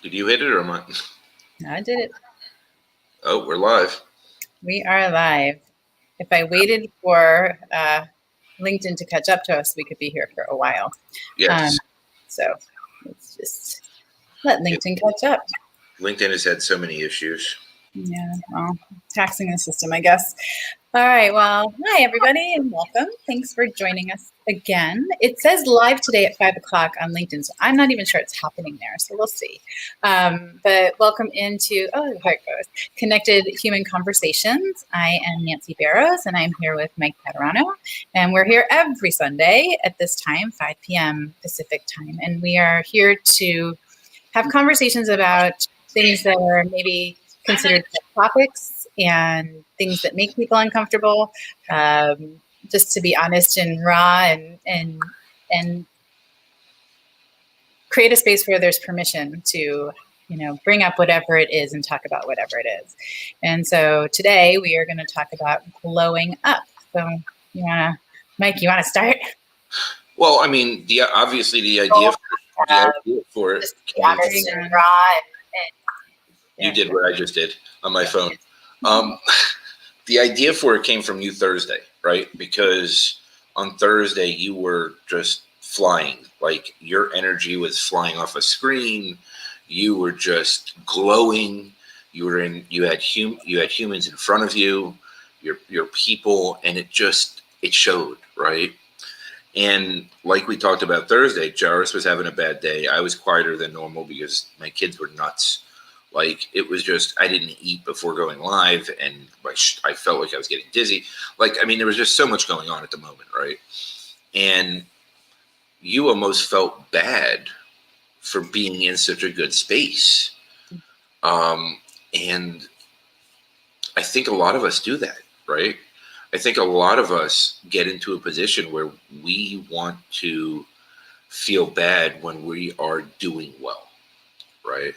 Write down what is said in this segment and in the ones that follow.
Did you hit it or am I? I did it. Oh, we're live. We are live. If I waited for LinkedIn to catch up to us, we could be here for a while. Yes. So let's just let LinkedIn catch up. LinkedIn has had so many issues. Yeah, well, taxing the system, I guess. All right, well, hi, everybody, and welcome. Thanks for joining us again. It says live today at 5 o'clock on LinkedIn, so I'm not even sure it's happening there, so we'll see. But welcome into, there it goes, Connected Human Conversations. I am Nancy Barrows, and I'm here with Mike Paterano, and we're here every Sunday at this time, 5 p.m. Pacific time, and we are here to have conversations about things that are maybe considered topics and things that make people uncomfortable, just to be honest and raw and create a space where there's permission to bring up whatever it is and talk about whatever it is. And so today we are going to talk about glowing up. So Mike, you want to start? Well, I mean, obviously the idea for it just be honest and raw you did what I just did on my phone. The idea for it came from you Thursday, right? Because on Thursday you were just flying. Like your energy was flying off a screen. You were just glowing. You had humans in front of you, your people, and it showed, right? And like we talked about Thursday, Jairus was having a bad day. I was quieter than normal because my kids were nuts. Like, it was just, I didn't eat before going live, and I felt like I was getting dizzy. Like, I mean, there was just so much going on at the moment, right? And you almost felt bad for being in such a good space. And I think a lot of us do that, right? I think a lot of us get into a position where we want to feel bad when we are doing well, right?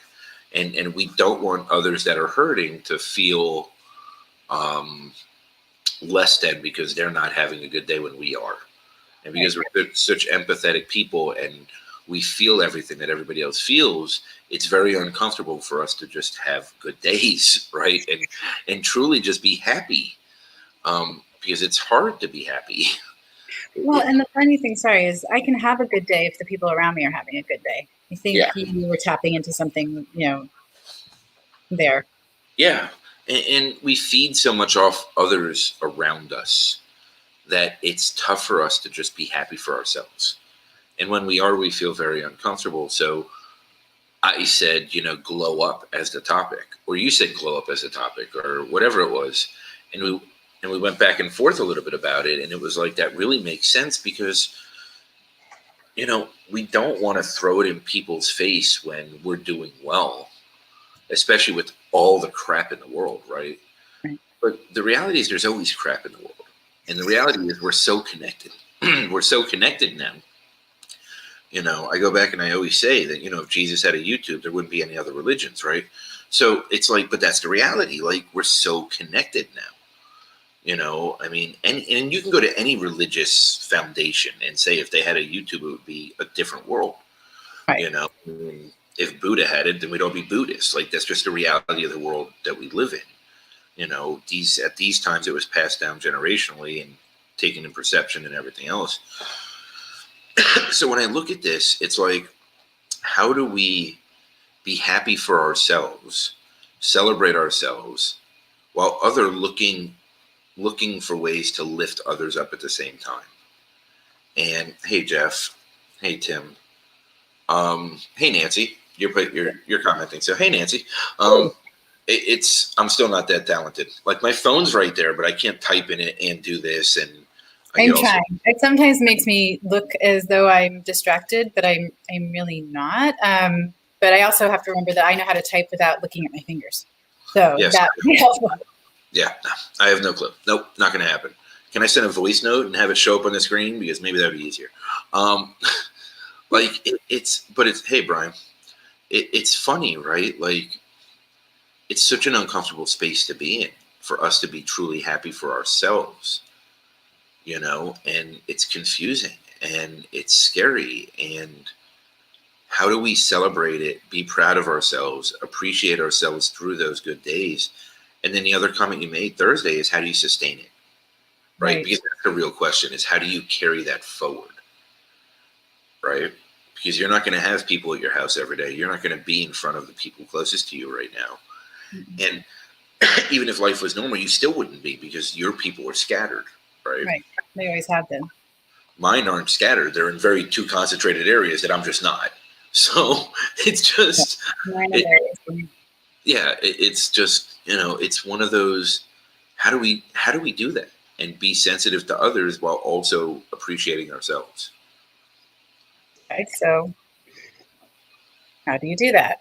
And we don't want others that are hurting to feel less than because they're not having a good day when we are. And because we're such empathetic people and we feel everything that everybody else feels, it's very uncomfortable for us to just have good days, right? And truly just be happy. Because it's hard to be happy. Well, and the funny thing, is I can have a good day if the people around me are having a good day. I think you were tapping into something, there. Yeah. And we feed so much off others around us that it's tough for us to just be happy for ourselves. And when we are, we feel very uncomfortable. So I said, glow up as the topic, or you said glow up as the topic, or whatever it was. And we went back and forth a little bit about it. And it was like, that really makes sense because, we don't want to throw it in people's face when we're doing well, especially with all the crap in the world, right? But the reality is there's always crap in the world. And the reality is we're so connected. We're so connected now. I go back and I always say that, if Jesus had a YouTube, there wouldn't be any other religions, right? So it's like, but that's the reality. Like, we're so connected now. I mean, and you can go to any religious foundation and say if they had a YouTube, it would be a different world. Right. If Buddha had it, then we'd all be Buddhists. Like, that's just the reality of the world that we live in. At these times it was passed down generationally and taken in perception and everything else. So when I look at this, it's like, how do we be happy for ourselves, celebrate ourselves, while looking for ways to lift others up at the same time? And hey, Jeff. Hey, Tim. Hey, Nancy. You're commenting. So hey, Nancy. I'm still not that talented. Like, my phone's right there, but I can't type in it and do this. And I'm trying. It sometimes makes me look as though I'm distracted, but I'm really not. But I also have to remember that I know how to type without looking at my fingers. So that would be helpful. Yeah, I have no clue. Nope, not going to happen. Can I send a voice note and have it show up on the screen? Because maybe that would be easier. Hey, Brian, it's funny, right? Like, it's such an uncomfortable space to be in for us to be truly happy for ourselves, and it's confusing and it's scary. And how do we celebrate it, be proud of ourselves, appreciate ourselves through those good days? And then the other comment you made Thursday is, how do you sustain it? Right? Because that's the real question, is how do you carry that forward? Right? Because you're not going to have people at your house every day. You're not going to be in front of the people closest to you right now. And even if life was normal, you still wouldn't be, because your people are scattered, right? Right. They always have been. Mine aren't scattered. They're in very two concentrated areas that I'm just not. So it's just, it's just, it's one of those, how do we do that and be sensitive to others while also appreciating ourselves? Okay, so how do you do that?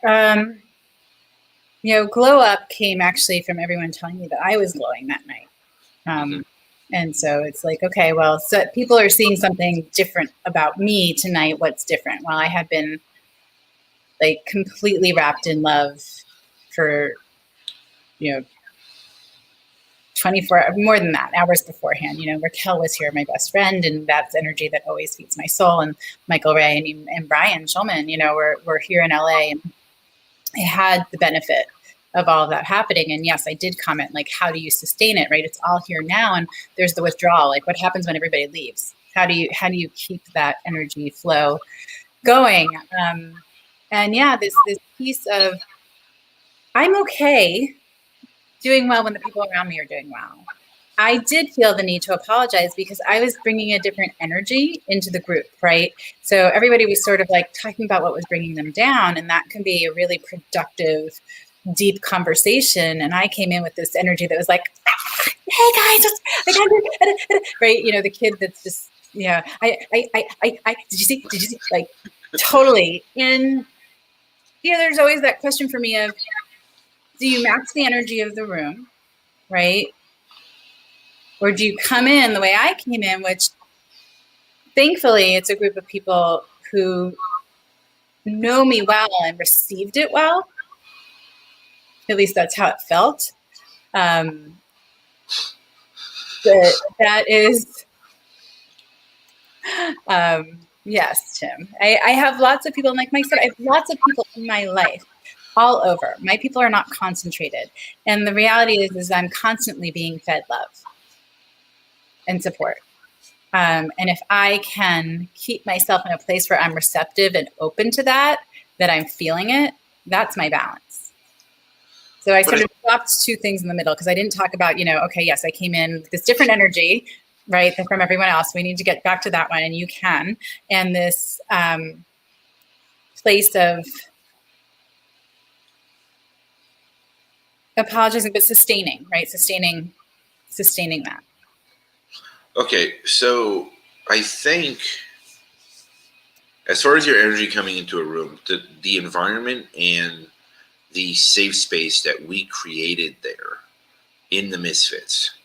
Glow up came actually from everyone telling me that I was glowing that night. And so it's like, okay, well, so people are seeing something different about me tonight. What's different? Well, I had been like completely wrapped in love for, 24, more than that, hours beforehand. Raquel was here, my best friend, and that's energy that always feeds my soul. And Michael Ray and Brian Schulman, we're here in LA, and I had the benefit of all of that happening. And yes, I did comment, like, how do you sustain it, right? It's all here now. And there's the withdrawal. Like, what happens when everybody leaves? How do you keep that energy flow going? And yeah, this piece of, I'm okay doing well when the people around me are doing well. I did feel the need to apologize because I was bringing a different energy into the group, right? So everybody was sort of like talking about what was bringing them down, and that can be a really productive, deep conversation. And I came in with this energy that was like, hey guys, right? The kid that's just, I did you see, like, totally. And there's always that question for me of, do you match the energy of the room, right? Or do you come in the way I came in, which thankfully it's a group of people who know me well and received it well. At least that's how it felt. But that is, yes, Tim. I have lots of people, and like Mike said, I have lots of people in my life all over. My people are not concentrated. And the reality is I'm constantly being fed love and support. And if I can keep myself in a place where I'm receptive and open to that I'm feeling it, that's my balance. So I sort of dropped two things in the middle, because I didn't talk about, okay, yes, I came in with this different energy, right, than from everyone else. We need to get back to that one, and you can. And this place of apologizing, but sustaining, right? Sustaining that. Okay, so I think as far as your energy coming into a room, the environment and the safe space that we created there in the Misfits,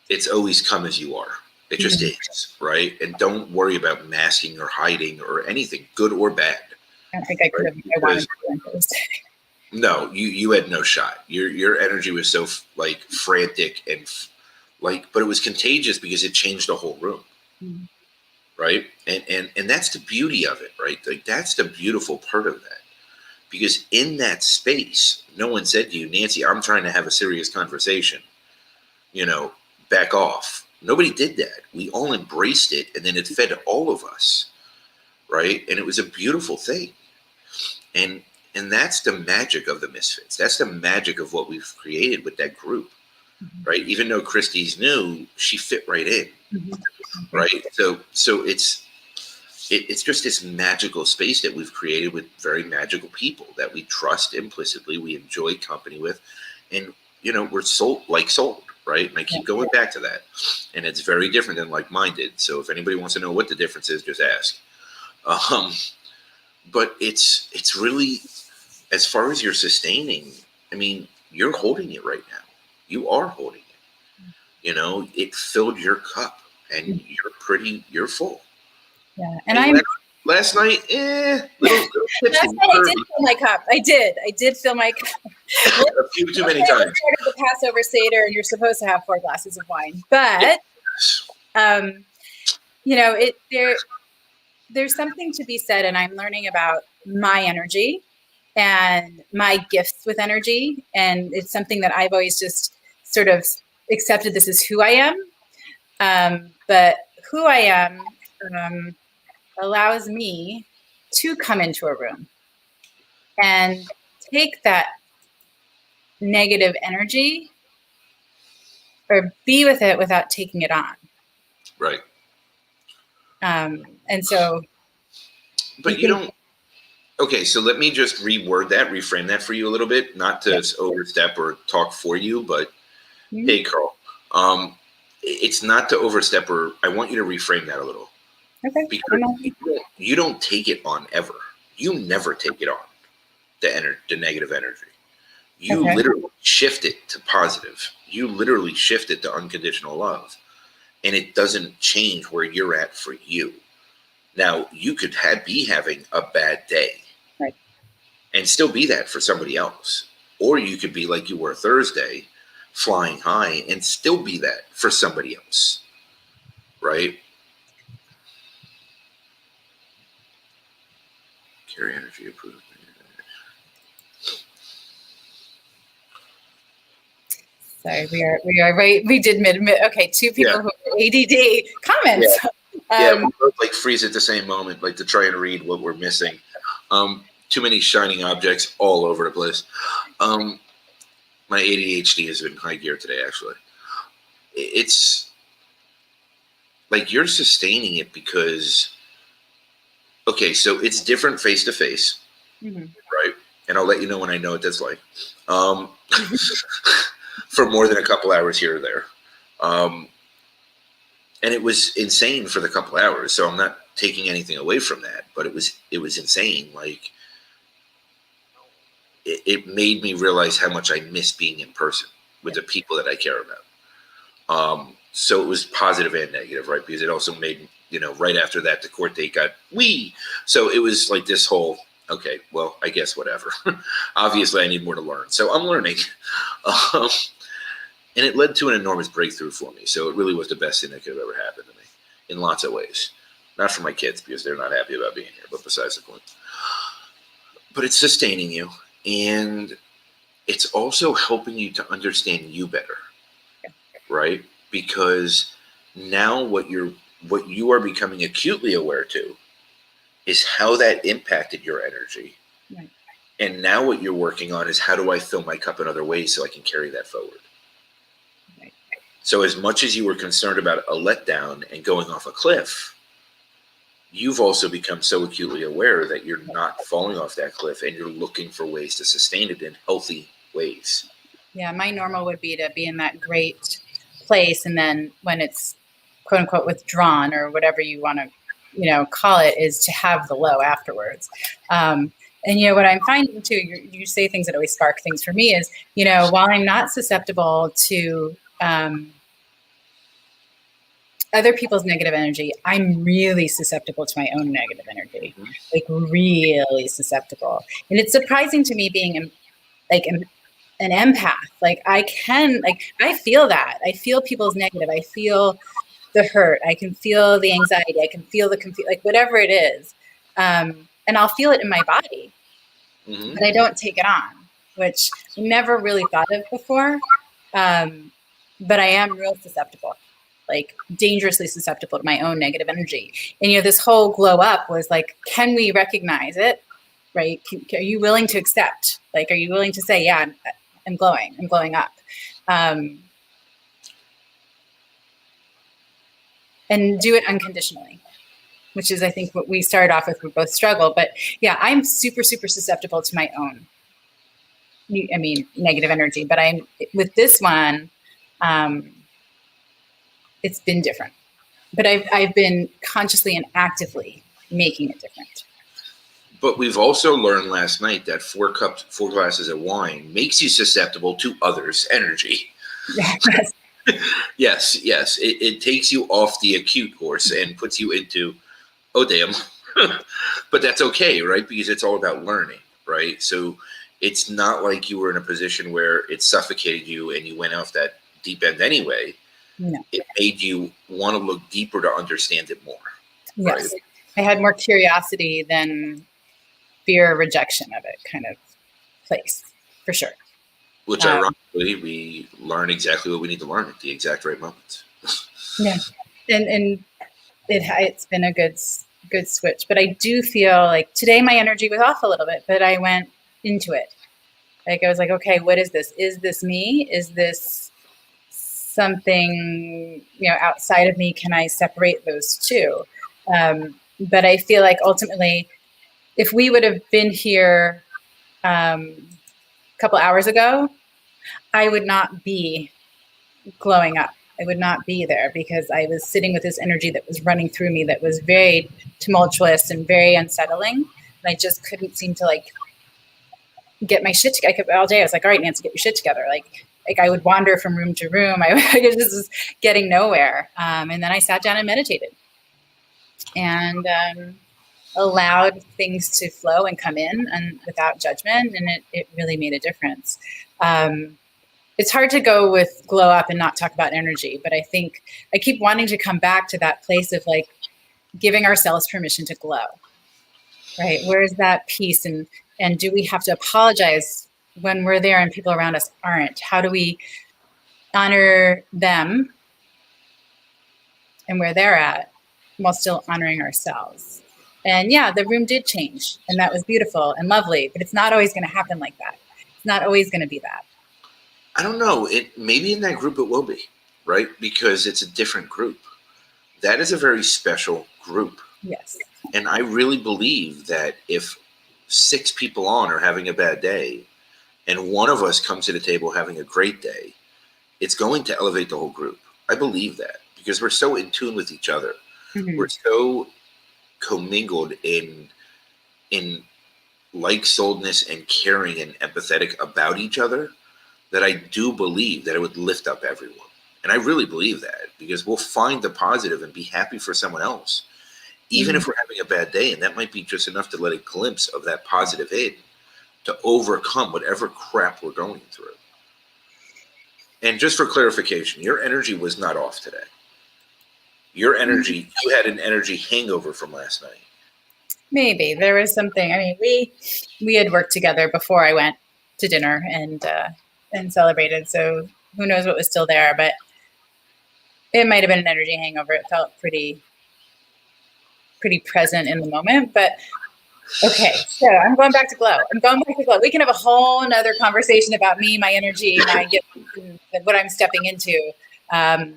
it's always come as you are. It just is, right? And don't worry about masking or hiding or anything, good or bad. I don't think I could have. I wanted to on Thursday. No, you had no shot. Your energy was so like frantic and but it was contagious because it changed the whole room, right? And that's the beauty of it, right? Like, that's the beautiful part of that, because in that space, no one said to you, Nancy, I'm trying to have a serious conversation, back off. Nobody did that. We all embraced it, and then it fed all of us, right? And it was a beautiful thing. And that's the magic of the Misfits. That's the magic of what we've created with that group, right? Even though Christie's new, she fit right in, right? So it's just this magical space that we've created with very magical people that we trust implicitly, we enjoy company with, and we're sold, right? And I keep going back to that, and it's very different than like-minded. So if anybody wants to know what the difference is, just ask. But it's really, as far as you're sustaining, I mean, you're holding it right now. You are holding it. It filled your cup, and you're full. Yeah, and last night, little last night I did fill my cup. I did fill my cup. A few too many times. Part of the Passover Seder, and you're supposed to have 4 glasses of wine, but there's something to be said, and I'm learning about my energy and my gifts with energy. And it's something that I've always just sort of accepted this is who I am. But who I am allows me to come into a room and take that negative energy or be with it without taking it on. Right. And so. But you don't. Okay, so let me just reframe that for you a little bit, not to overstep or talk for you, but hey, Carl, it's not to overstep, or I want you to reframe that a little. Okay. Because you don't take it on ever. You never take it on, the negative energy. You literally shift it to positive. You literally shift it to unconditional love. And it doesn't change where you're at for you. Now, you could be having a bad day. Right. And still be that for somebody else. Or you could be like you were Thursday, flying high, and still be that for somebody else. Right? Carry energy approved. Sorry, we are right. We did mid. Okay, two people who are ADD comments. Yeah, we both like freeze at the same moment, like to try and read what we're missing. Too many shining objects all over the place. My ADHD has been high gear today, actually. It's like you're sustaining it because, okay, so it's different face to face, right? And I'll let you know when I know what that's like. For more than a couple hours here or there. And it was insane for the couple hours. So I'm not taking anything away from that, but it was insane. Like it made me realize how much I miss being in person with the people that I care about. So it was positive and negative, right? Because it also made, right after that, the court date got So it was like this whole, okay, well, I guess whatever. Obviously I need more to learn. So I'm learning. And it led to an enormous breakthrough for me. So it really was the best thing that could have ever happened to me in lots of ways. Not for my kids because they're not happy about being here, but besides the point. But it's sustaining you. And it's also helping you to understand you better, right? Because now what you are becoming acutely aware to is how that impacted your energy. Right. And now what you're working on is how do I fill my cup in other ways so I can carry that forward? So as much as you were concerned about a letdown and going off a cliff, you've also become so acutely aware that you're not falling off that cliff and you're looking for ways to sustain it in healthy ways. Yeah, my normal would be to be in that great place. And then when it's quote unquote withdrawn or whatever you want to, call it, is to have the low afterwards. And, what I'm finding too, you say things that always spark things for me is, while I'm not susceptible to other people's negative energy, I'm really susceptible to my own negative energy, like really susceptible. And it's surprising to me being an empath. Like I feel that. I feel people's negative. I feel the hurt. I can feel the anxiety. I can feel the confusion, like whatever it is. And I'll feel it in my body, but I don't take it on, which I never really thought of before. But I am real susceptible, like dangerously susceptible to my own negative energy. And, this whole glow up was like, can we recognize it? Right? Are you willing to accept? Like, are you willing to say, yeah, I'm glowing up? And do it unconditionally, which is, I think, what we started off with. We both struggle, but yeah, I'm super, super susceptible to my own, negative energy. But with this one, it's been different, but I've been consciously and actively making it different. But we've also learned last night that 4 glasses of wine makes you susceptible to others' energy. Yes. Yes. It takes you off the acute horse and puts you into, oh, damn. But that's okay, right? Because it's all about learning, right? So it's not like you were in a position where it suffocated you and you went off that deep end anyway. No. It made you want to look deeper to understand it more. Yes. Right? I had more curiosity than fear or rejection of it kind of place, for sure. Which ironically, we learn exactly what we need to learn at the exact right moments. Yeah, and it's been a good switch. But I do feel like today my energy was off a little bit, but I went into it. Like I was like, okay, what is this? Is this me? Is this something, outside of me? Can I separate those two? But I feel like ultimately, if we would have been here a couple hours ago, I would not be glowing up. I would not be there because I was sitting with this energy that was running through me that was very tumultuous and very unsettling. And I just couldn't seem to get my shit together. All day I was like, all right, Nancy, get your shit together. Like I would wander from room to room. I just was getting nowhere. And then I sat down and meditated and allowed things to flow and come in and without judgment. And it really made a difference. It's hard to go with glow up and not talk about energy, but I think I keep wanting to come back to that place of giving ourselves permission to glow, right? Where's that peace? And do we have to apologize when we're there and people around us aren't? How do we honor them and where they're at while still honoring ourselves? And yeah, the room did change and that was beautiful and lovely, but it's not always going to happen like that. It's not always going to be that. I don't know. Maybe in that group it will be, right? Because it's a different group. That is a very special group. Yes. And I really believe that if 6 people on are having a bad day and one of us comes to the table having a great day, it's going to elevate the whole group. I believe that because we're so in tune with each other. Mm-hmm. We're so commingled in like-souledness and caring and empathetic about each other that I do believe that it would lift up everyone. And I really believe that because we'll find the positive and be happy for someone else, even if we're having a bad day. And that might be just enough to let a glimpse of that positive in to overcome whatever crap we're going through. And just for clarification, your energy was not off today. Your energy, you had an energy hangover from last night. Maybe there was something. I mean, we had worked together before I went to dinner and celebrated. So who knows what was still there, but it might have been an energy hangover. It felt pretty present in the moment, but okay. So I'm going back to glow. We can have a whole nother conversation about me, my energy, my gift, what I'm stepping into. I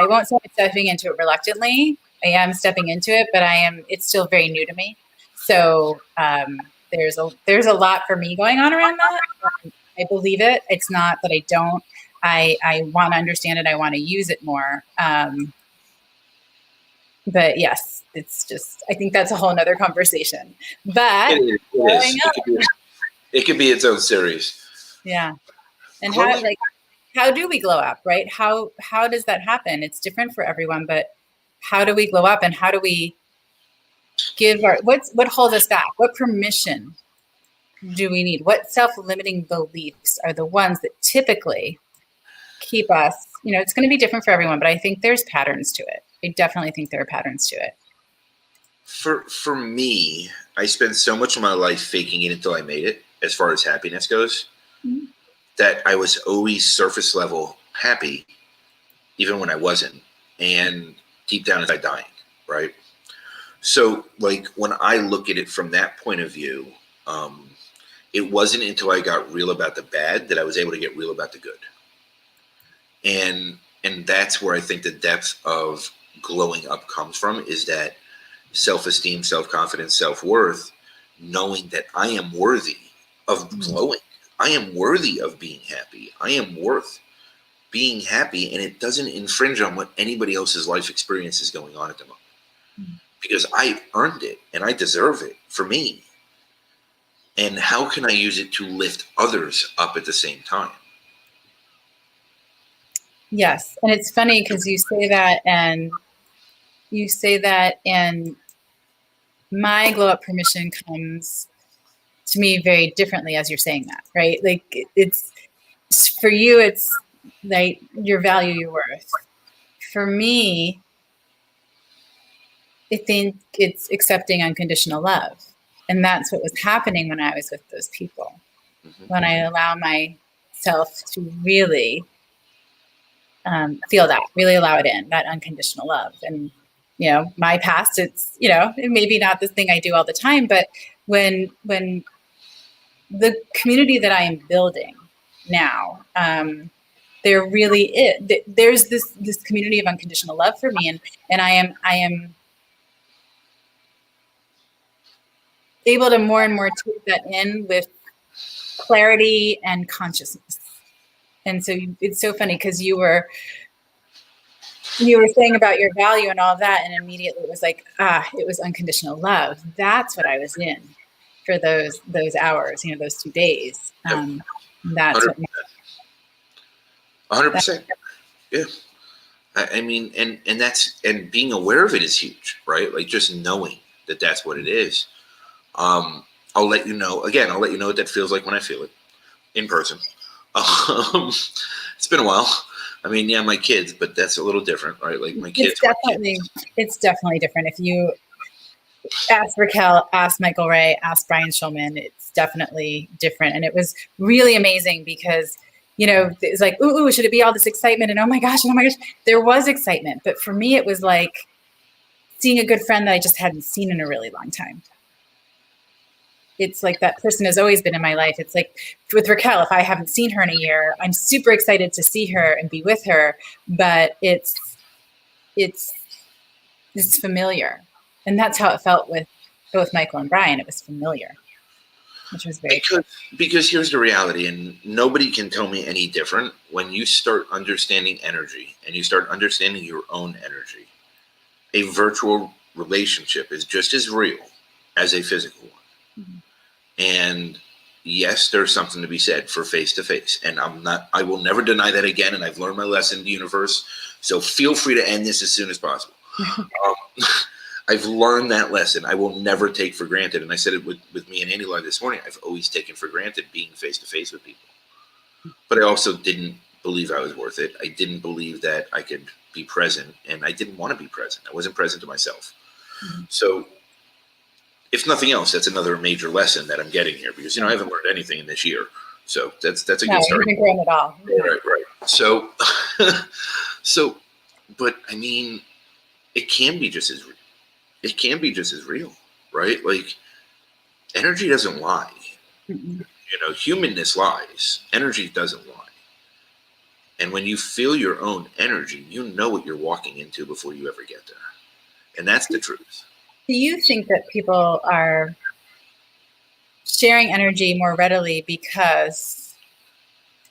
won't say I'm stepping into it reluctantly. I am stepping into it, but it's still very new to me. So there's a lot for me going on around that. I believe it. It's not that I don't. I want to understand it. I want to use it more. But yes, it's just, I think that's a whole nother conversation. But it could be its own series. Yeah. And how do we glow up, right? How does that happen? It's different for everyone, but how do we glow up and how do we give what holds us back? What permission do we need? What self-limiting beliefs are the ones that typically keep us, it's going to be different for everyone, but I think there's patterns to it. I definitely think there are patterns to it. For me, I spent so much of my life faking it until I made it, as far as happiness goes, that I was always surface level happy, even when I wasn't, and deep down inside dying, right? So when I look at it from that point of view, it wasn't until I got real about the bad that I was able to get real about the good. And that's where I think the depth of glowing up comes from, is that self-esteem, self-confidence, self-worth, knowing that I am worthy of glowing. I am worthy of being happy. I am worth being happy, and it doesn't infringe on what anybody else's life experience is going on at the moment. Because I earned it and I deserve it for me. And how can I use it to lift others up at the same time? Yes. And it's funny because you say that and my glow up permission comes to me very differently as you're saying that, right? It's for you, it's like your value, your worth. For me, I think it's accepting unconditional love. And that's what was happening when I was with those people. Mhm. When I allow myself to really feel that, really allow it in, that unconditional love. And, my past, it's, it maybe not this thing I do all the time, but when the community that I am building now, there really is, there's this community of unconditional love for me. And I am able to more and more take that in with clarity and consciousness. And so it's so funny because you were saying about your value and all of that, and immediately it was like, it was unconditional love. That's what I was in for those hours, those 2 days. That's what 100%. Yeah. I mean, and being aware of it is huge, right? Like just knowing that that's what it is. I'll let you know what that feels like when I feel it in person. It's been a while. I mean, yeah, my kids, but that's a little different, right? Like my kids. It's definitely different. If you ask Raquel, ask Michael Ray, ask Brian Schulman, it's definitely different. And it was really amazing because, it's like, ooh, should it be all this excitement? And oh my gosh, there was excitement. But for me, it was like seeing a good friend that I just hadn't seen in a really long time. It's like that person has always been in my life. It's like with Raquel, if I haven't seen her in a year, I'm super excited to see her and be with her, but it's familiar. And that's how it felt with both Michael and Brian. It was familiar, which was very cool. Because here's the reality, and nobody can tell me any different. When you start understanding energy and you start understanding your own energy, a virtual relationship is just as real as a physical one. Mm-hmm. And yes, there's something to be said for face-to-face. And I will never deny that again. And I've learned my lesson in the universe. So feel free to end this as soon as possible. I've learned that lesson. I will never take for granted. And I said it with me and Andy Live this morning. I've always taken for granted being face-to-face with people. But I also didn't believe I was worth it. I didn't believe that I could be present. And I didn't want to be present. I wasn't present to myself. Mm-hmm. So if nothing else, that's another major lesson that I'm getting here because, I haven't learned anything in this year. So that's a good start. You haven't grown at all. Right. So, but I mean, it can be just as real, right? Like energy doesn't lie. Mm-hmm. Humanness lies. Energy doesn't lie. And when you feel your own energy, you know what you're walking into before you ever get there. And that's the truth. Do you think that people are sharing energy more readily because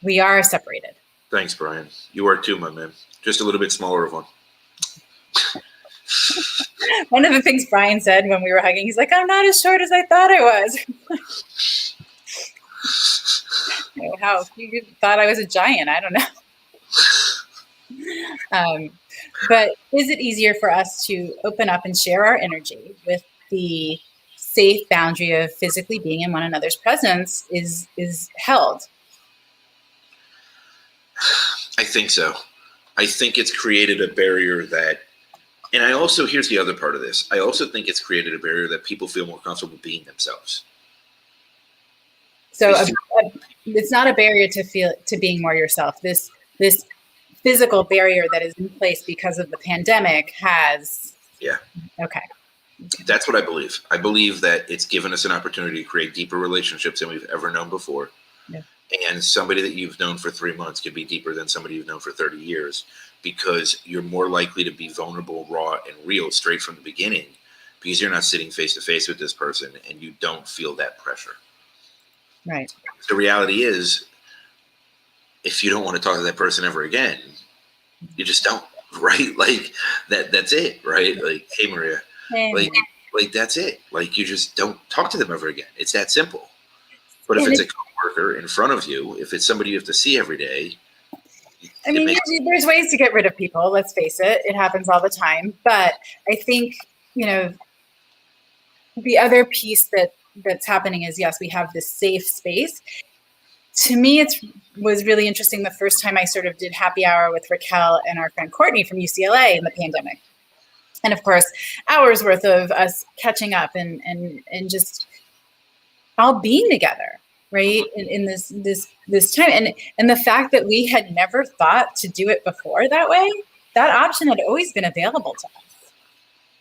we are separated? Thanks, Brian. You are too, my man. Just a little bit smaller of one. One of the things Brian said when we were hugging, he's like, I'm not as short as I thought I was. How you thought I was a giant? I don't know. But is it easier for us to open up and share our energy with the safe boundary of physically being in one another's presence is held? I think so. I think it's created a barrier and I also, here's the other part of this. I also think it's created a barrier that people feel more comfortable being themselves. So it's not a barrier to being more yourself. This physical barrier that is in place because of the pandemic has. Yeah. Okay. That's what I believe. I believe that it's given us an opportunity to create deeper relationships than we've ever known before. Yeah. And somebody that you've known for 3 months could be deeper than somebody you've known for 30 years because you're more likely to be vulnerable, raw, and real straight from the beginning because you're not sitting face to face with this person and you don't feel that pressure. Right. The reality is, if you don't want to talk to that person ever again, you just don't, right? Like that's it, right? Like, hey, Maria, like that's it. Like you just don't talk to them ever again. It's that simple. But if it's a coworker in front of you, if it's somebody you have to see every day. I mean, there's ways to get rid of people. Let's face it. It happens all the time. But I think, the other piece that's happening is, yes, we have this safe space. To me, it was really interesting the first time I sort of did happy hour with Raquel and our friend Courtney from UCLA in the pandemic. And of course, hours worth of us catching up and just all being together, right? In this time. And the fact that we had never thought to do it before that way, that option had always been available to us,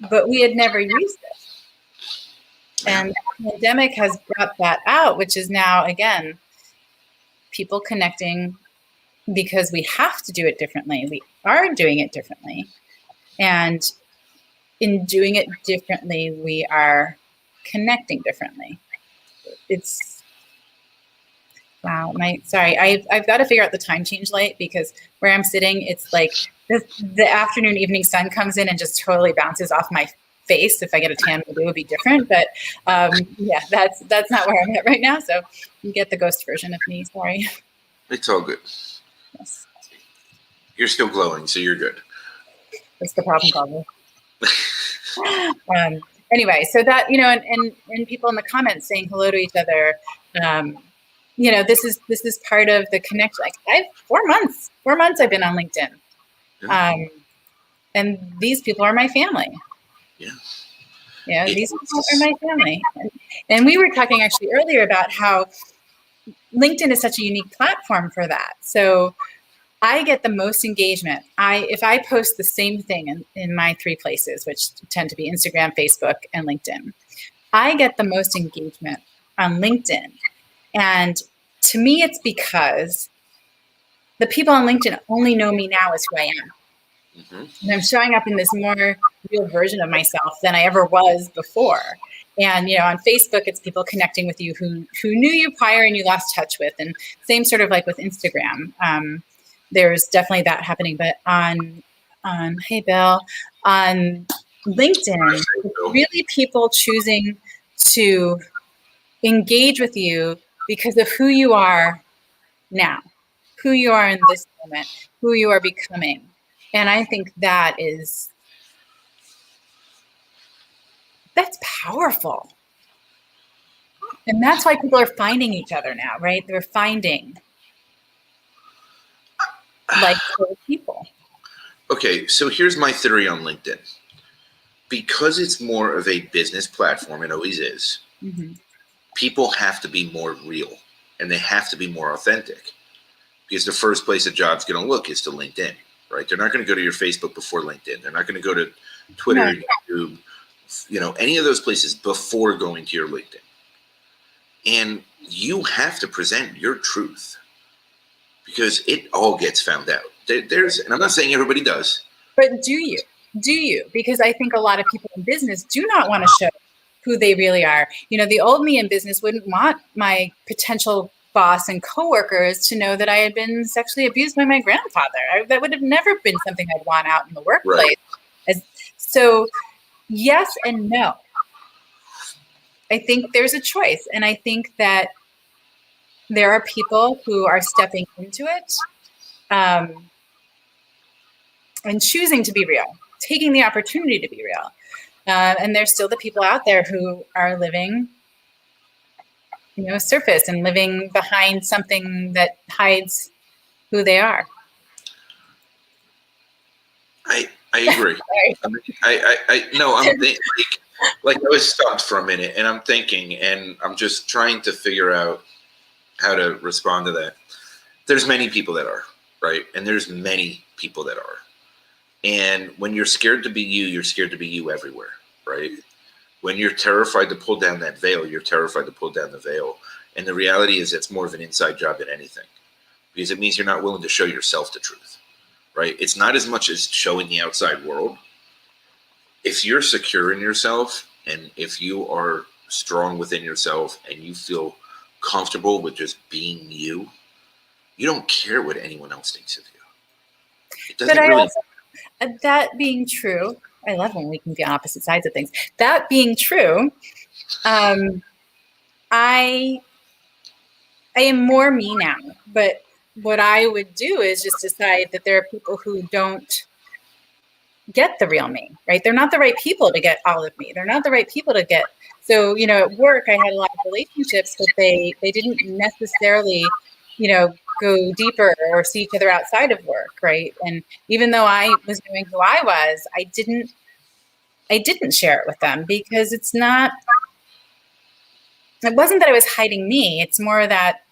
but we had never used it. And the pandemic has brought that out, which is now, again, people connecting because we have to do it differently. We are doing it differently. And in doing it differently, we are connecting differently. It's wow. I've got to figure out the time change light, because where I'm sitting, it's like the afternoon, evening sun comes in and just totally bounces off my face. If I get a tan, it would be different. But yeah, that's not where I'm at right now. So you get the ghost version of me. Sorry. It's all good. Yes. You're still glowing, so you're good. That's the problem, probably. Anyway, so that, and people in the comments saying hello to each other, this is part of the connection. Like, I've 4 months I've been on LinkedIn. Yeah. And these people are my family. Yeah. Yeah, these people are my family. And we were talking actually earlier about how LinkedIn is such a unique platform for that. So I get the most engagement. If I post the same thing in my 3 places, which tend to be Instagram, Facebook, and LinkedIn, I get the most engagement on LinkedIn. And to me, it's because the people on LinkedIn only know me now as who I am. Mm-hmm. And I'm showing up in this more real version of myself than I ever was before. And, on Facebook, it's people connecting with you who knew you prior and you lost touch with. And same sort of like with Instagram. There's definitely that happening. But on hey, Bill, on LinkedIn, it's really people choosing to engage with you because of who you are now, who you are in this moment, who you are becoming. And I think that's powerful. And that's why people are finding each other now, right? They're finding like people. Okay, so here's my theory on LinkedIn. Because it's more of a business platform, it always is, mm-hmm. People have to be more real and they have to be more authentic, because the first place a job's going to look is to LinkedIn, right? They're not going to go to your Facebook before LinkedIn. They're not going to go to Twitter, YouTube, any of those places before going to your LinkedIn. And you have to present your truth, because it all gets found out. And I'm not saying everybody does. But do you? Do you? Because I think a lot of people in business do not want to show who they really are. The old me in business wouldn't want my potential boss and coworkers to know that I had been sexually abused by my grandfather. That would have never been something I'd want out in the workplace. Right. So yes and no. I think there's a choice. And I think that there are people who are stepping into it and choosing to be real, taking the opportunity to be real. And there's still the people out there who are living, surface and living behind something that hides who they are. I agree. I'm thinking, like I was stumped for a minute, and I'm thinking, and I'm just trying to figure out how to respond to that. There's many people that are, right? And there's many people that are. And when you're scared to be you, you're scared to be you everywhere, right? When you're terrified to pull down that veil, you're terrified to pull down the veil. And the reality is it's more of an inside job than anything, because it means you're not willing to show yourself the truth, right? It's not as much as showing the outside world. If you're secure in yourself, and if you are strong within yourself, and you feel comfortable with just being you, you don't care what anyone else thinks of you. It doesn't really. That being true, I love when we can be on opposite sides of things. That being true, I am more me now. But what I would do is just decide that there are people who don't get the real me, right? They're not the right people to get all of me. They're not the right people to get. So, at work, I had a lot of relationships, but they didn't necessarily, go deeper or see each other outside of work, right? And even though I was knowing who I was, I didn't I didn't share it with them because it wasn't that I was hiding me. It's more that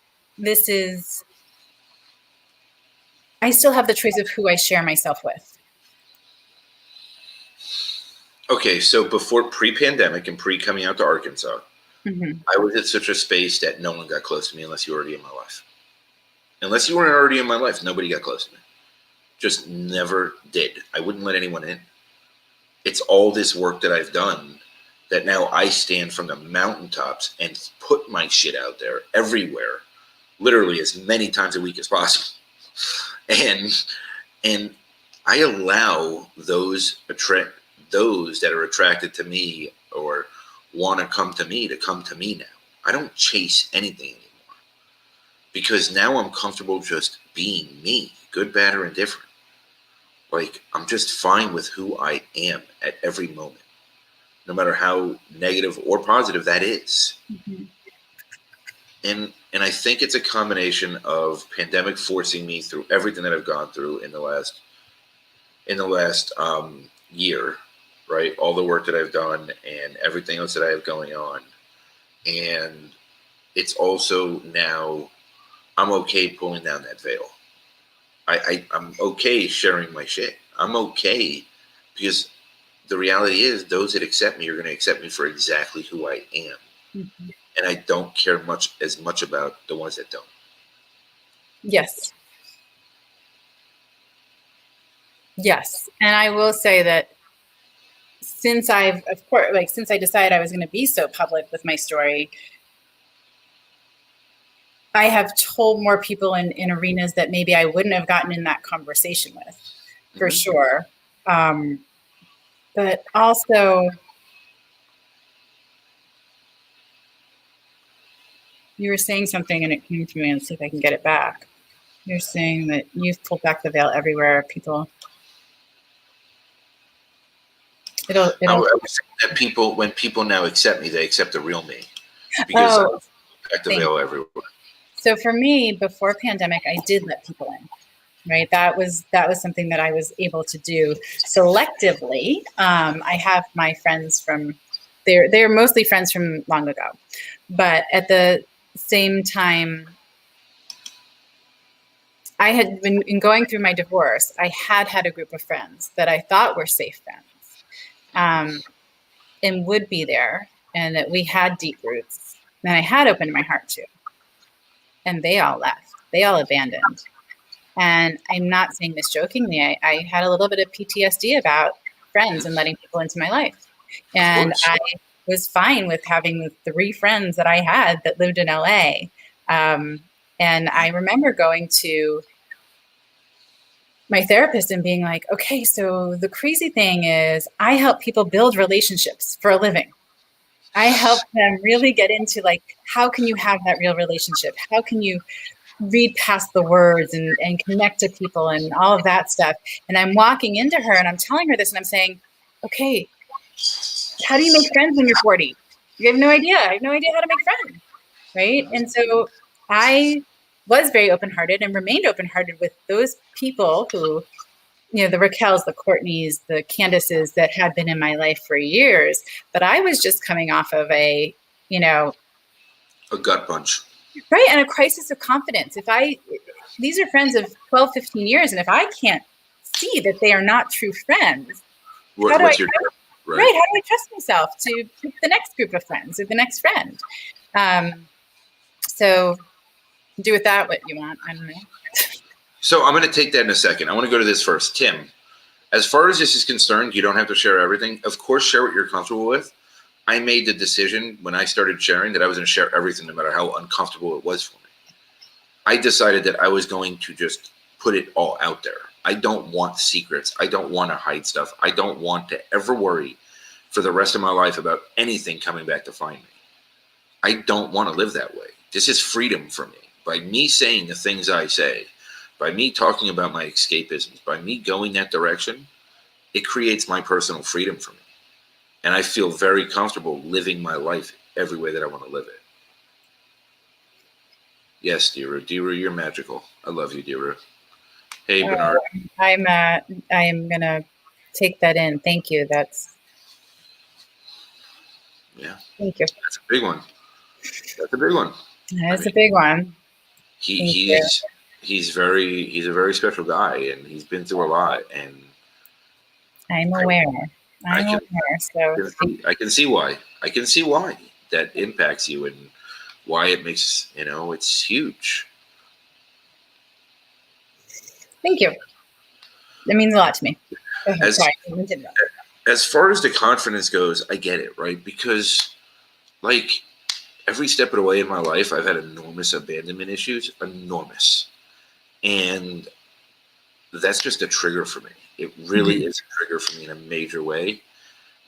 I still have the choice of who I share myself with. Okay, so before pre-pandemic and pre-coming out to Arkansas, I was at such a space that no one got close to me unless you were already in my life. Unless you weren't already in my life, nobody got close to me. Just never did. I wouldn't let anyone in. It's all this work that I've done that now I stand from the mountaintops and put my shit out there everywhere, literally as many times a week as possible. And I allow those that are attracted to me or want to come to me now. I don't chase anything anymore because now I'm comfortable just being me, good, bad, or indifferent. Like, I'm just fine with who I am at every moment, no matter how negative or positive that is. And I think it's a combination of pandemic forcing me through everything that I've gone through in the last year, right? All the work that I've done and everything else that I have going on. And it's also now I'm okay pulling down that veil. I'm okay sharing my shit. I'm okay because the reality is those that accept me are going to accept me for exactly who I am. And I don't care as much about the ones that don't. Yes. Yes. And I will say that since I decided I was going to be so public with my story, I have told more people in arenas that maybe I wouldn't have gotten in that conversation with, for sure. But also, you were saying something and it came to me, and see if I can get it back. You're saying that you've pulled back the veil everywhere. I was saying that when people now accept me, they accept the real me because I pulled back the veil everywhere. So for me, before pandemic, I did let people in, right? That was something that I was able to do selectively. I have my friends they're mostly friends from long ago, but at the same time, I had been going through my divorce. I had a group of friends that I thought were safe friends, and would be there, and that we had deep roots, and I had opened my heart to. And they all left. They all abandoned. And I'm not saying this jokingly. I had a little bit of PTSD about friends and letting people into my life. And I was fine with having the 3 friends that I had that lived in LA. And I remember going to my therapist and being like, okay, so the crazy thing is I help people build relationships for a living. I help them really get into, like, how can you have that real relationship? How can you read past the words and connect to people and all of that stuff? And I'm walking into her and I'm telling her this and I'm saying, okay, how do you make friends when you're 40? You have no idea. I have no idea how to make friends, right? And so I was very open-hearted and remained open-hearted with those people who, the Raquels, the Courtneys, the Candaces that had been in my life for years, but I was just coming off of a gut punch. Right. And a crisis of confidence. These are friends of 12, 15 years. And if I can't see that they are not true friends, how do I trust myself to pick the next group of friends or the next friend? So do with that what you want. I don't know. So I'm going to take that in a second. I want to go to this first. Tim, as far as this is concerned, you don't have to share everything. Of course, share what you're comfortable with. I made the decision when I started sharing that I was going to share everything, no matter how uncomfortable it was for me. I decided that I was going to just put it all out there. I don't want secrets. I don't want to hide stuff. I don't want to ever worry for the rest of my life about anything coming back to find me. I don't want to live that way. This is freedom for me. By me saying the things I say, by me talking about my escapisms, by me going that direction, it creates my personal freedom for me. And I feel very comfortable living my life every way that I want to live it. Yes, Deeru. Deeru, you're magical. I love you, Deeru. Hey, Bernard. I'm going to take that in. Thank you. That's Yeah. Thank you. That's a big one. That's a big one. That's a big one. He's a very special guy, and he's been through a lot, and I'm aware. I can So I can see why. I can see why that impacts you, and why it makes, it's huge. thank you. That means a lot to me. As, Sorry. as far as the confidence goes, I get it, right? Because like every step of the way in my life, I've had enormous abandonment issues, enormous. And that's just a trigger for me. It really is a trigger for me in a major way.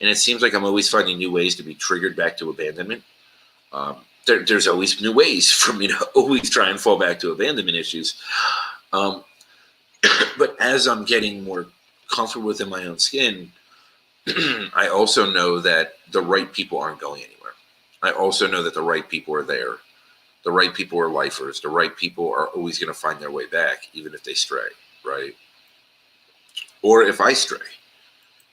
And it seems like I'm always finding new ways to be triggered back to abandonment. There's always new ways for me to always try and fall back to abandonment issues. But as I'm getting more comfortable within my own skin, I also know that the right people aren't going anywhere. I also know that the right people are there. The right people are lifers. The right people are always going to find their way back, even if they stray, right? Or if I stray,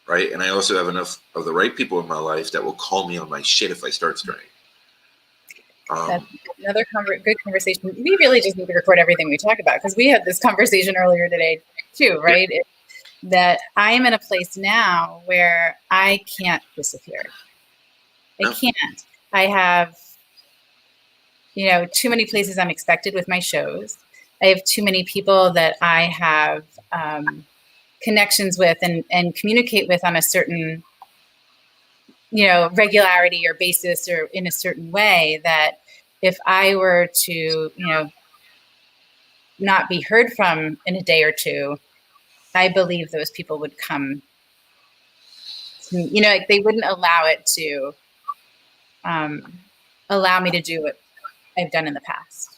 right? And I also have enough of the right people in my life that will call me on my shit if I start straying. That's another good conversation. We really just need to record everything we talk about, because we had this conversation earlier today too, right? Yeah. That I am in a place now where I can't disappear. I can't. I have, too many places I'm expected with my shows. I have too many people that I have connections with and communicate with on a certain, regularity or basis or in a certain way, that if I were to, not be heard from in a day or two, I believe those people would come to me, like they wouldn't allow it to allow me to do what I've done in the past.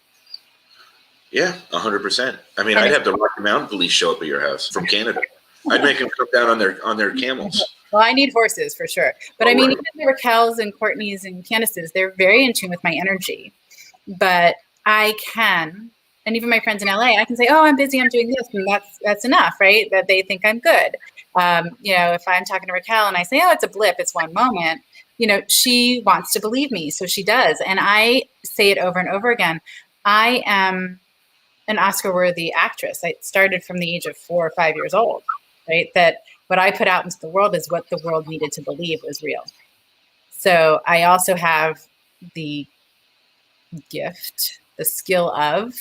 Yeah, 100%. I mean, I'd have the Rocky Mountain Police show up at your house from Canada. I'd make them come down on their camels. Well, I need horses for sure. But I mean, even the Raquels and Courtneys and Candaces, they're very in tune with my energy. But I can, and even my friends in LA, I can say, oh, I'm busy, I'm doing this. And that's enough, right? That they think I'm good. If I'm talking to Raquel and I say, oh, it's a blip, it's one moment, she wants to believe me. So she does. And I say it over and over again. I am an Oscar-worthy actress. I started from the age of 4 or 5 years old, right? That what I put out into the world is what the world needed to believe was real. So I also have the gift, the skill of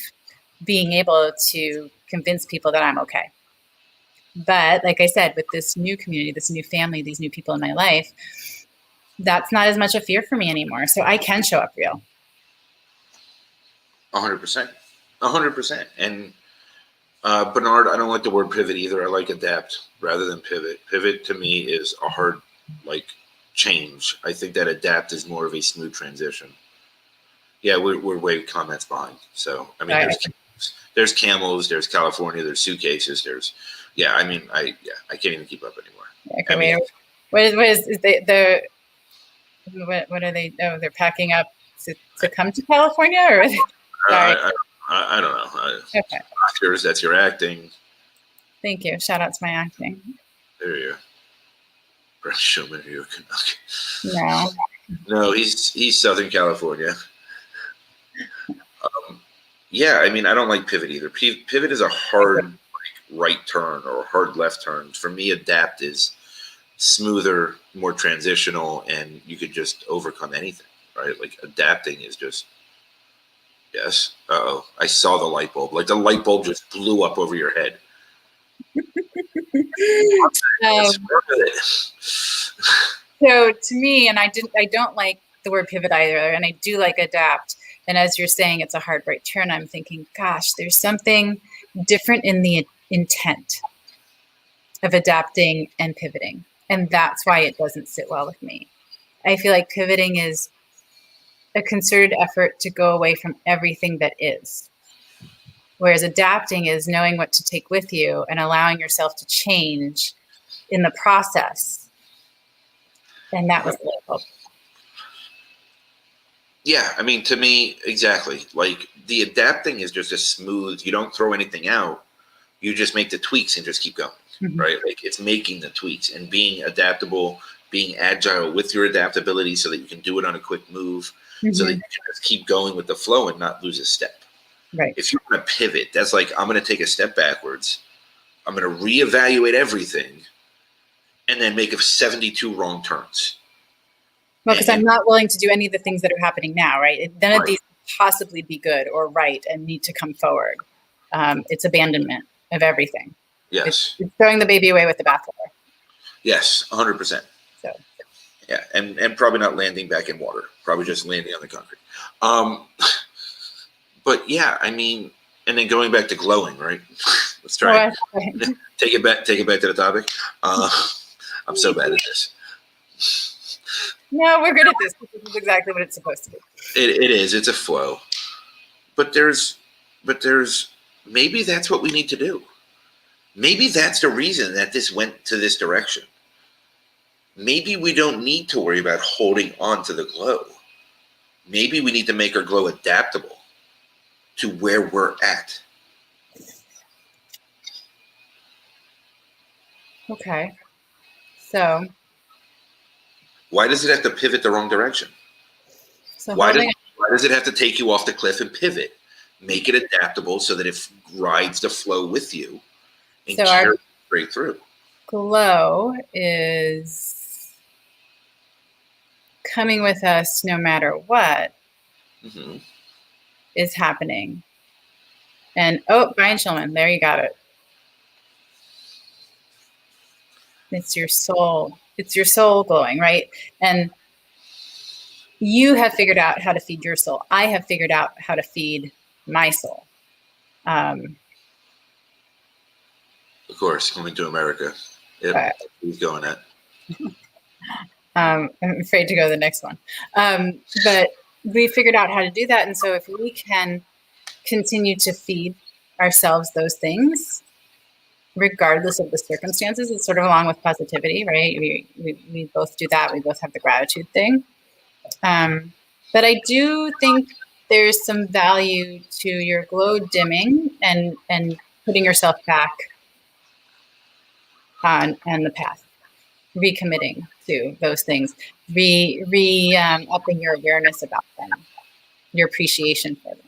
being able to convince people that I'm okay. But like I said, with this new community, this new family, these new people in my life, that's not as much a fear for me anymore. So I can show up real. 100%. 100%. And Bernard, I don't like the word pivot either. I like adapt rather than pivot. Pivot to me is a hard, change. I think that adapt is more of a smooth transition. Yeah, we're way comments behind. So, I mean, there's camels, there's California, there's suitcases, I can't even keep up anymore. Okay, what are they? Oh, they're packing up to come to California, or? I don't know. Okay. Oscars, that's your acting. Thank you. Shout out to my acting. There you go. Brett Showman, you're No. No, he's Southern California. I mean, I don't like pivot either. Pivot is a hard right turn or a hard left turn. For me, adapt is smoother, more transitional, and you could just overcome anything, right? Like adapting is just, yes. Uh-oh, I saw the light bulb. Like the light bulb just blew up over your head. So to me, and I don't like the word pivot either, and I do like adapt. And as you're saying, it's a hard right turn. I'm thinking, gosh, there's something different in the intent of adapting and pivoting. And that's why it doesn't sit well with me. I feel like pivoting is a concerted effort to go away from everything that is. Whereas adapting is knowing what to take with you and allowing yourself to change in the process. And that was the light bulb. Yeah, I mean, to me, exactly. Like the adapting is just a smooth, you don't throw anything out. You just make the tweaks and just keep going, right? Like it's making the tweaks and being adaptable, being agile with your adaptability so that you can do it on a quick move, so that you can just keep going with the flow and not lose a step. Right. If you want to pivot, that's like, I'm going to take a step backwards. I'm going to reevaluate everything and then make 72 wrong turns. Well, because I'm not willing to do any of the things that are happening now, right? None of these possibly be good or right and need to come forward. It's abandonment of everything. Yes. It's throwing the baby away with the bathwater. Yes, 100%. So. Yeah, and probably not landing back in water. Probably just landing on the concrete. But yeah, I mean, and then going back to glowing, right? Let's try it. Take it back to the topic. I'm so bad at this. No, we're good at this. This is exactly what it's supposed to be. It is. It's a flow. But there's maybe that's what we need to do. Maybe that's the reason that this went to this direction. Maybe we don't need to worry about holding on to the glow. Maybe we need to make our glow adaptable to where we're at. Okay. So. Why does it have to pivot the wrong direction? So why does it have to take you off the cliff and pivot? Make it adaptable so that it rides the flow with you and carry it straight through. Glow is coming with us no matter what is happening. And Brian Shulman, there you got it. It's your soul. It's your soul glowing, right? And you have figured out how to feed your soul. I have figured out how to feed my soul. Of course, coming to America. Yep, he's going at. I'm afraid to go to the next one. But we figured out how to do that. And so if we can continue to feed ourselves those things, regardless of the circumstances, it's sort of along with positivity, right? We both do that. We both have the gratitude thing. But I do think there's some value to your glow dimming and putting yourself back on the path, recommitting to those things, upping your awareness about them, your appreciation for them.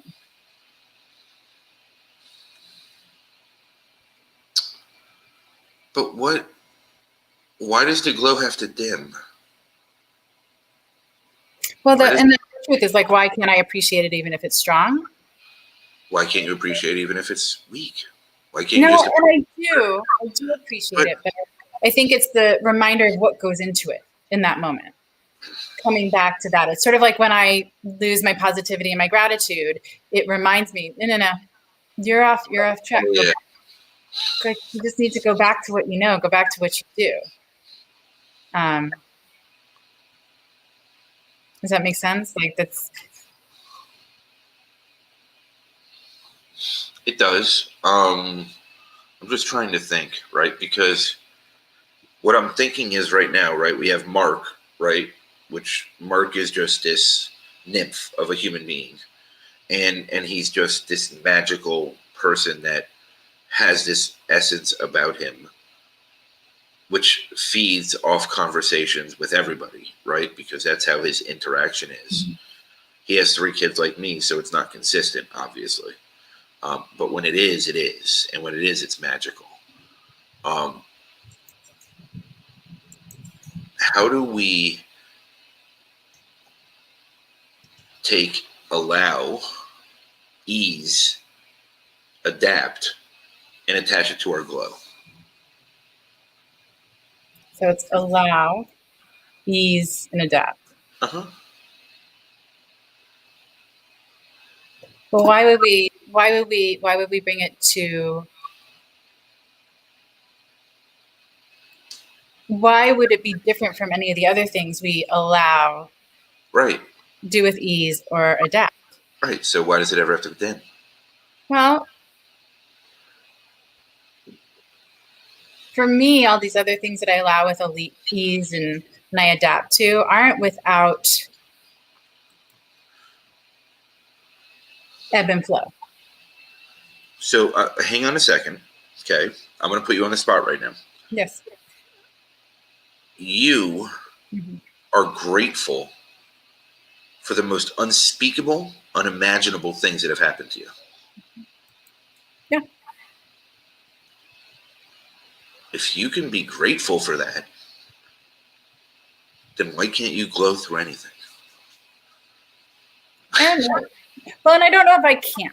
But why does the glow have to dim? Well, the truth is, like, why can't I appreciate it even if it's strong? Why can't you appreciate it even if it's weak? Why can't you just and I do appreciate it, but I think it's the reminder of what goes into it in that moment. Coming back to that. It's sort of like when I lose my positivity and my gratitude, it reminds me, no, you're off track. Yeah. Like, you just need to go back to what you know, go back to what you do. Does that make sense? Like, that's. It does. I'm just trying to think, right? Because what I'm thinking is right now, right, we have Mark, right? Which Mark is just this nymph of a human being. And he's just this magical person that has this essence about him, which feeds off conversations with everybody, right? Because that's how his interaction is. Mm-hmm. He has 3 kids like me, so it's not consistent, obviously. But when it is, it is. And when it is, it's magical. How do we allow, ease, adapt, and attach it to our glow? So it's allow, ease, and adapt. Uh-huh. Well, why would we bring it to? Why would it be different from any of the other things we allow? Right. Do with ease or adapt. Right. So why does it ever have to dim? Well, for me, all these other things that I allow with ease and I adapt to aren't without ebb and flow. So hang on a second. Okay. I'm going to put you on the spot right now. Yes. You Mhm. are grateful for the most unspeakable, unimaginable things that have happened to you. Yeah. If you can be grateful for that, then why can't you glow through anything? I don't know. Well, and I don't know if I can.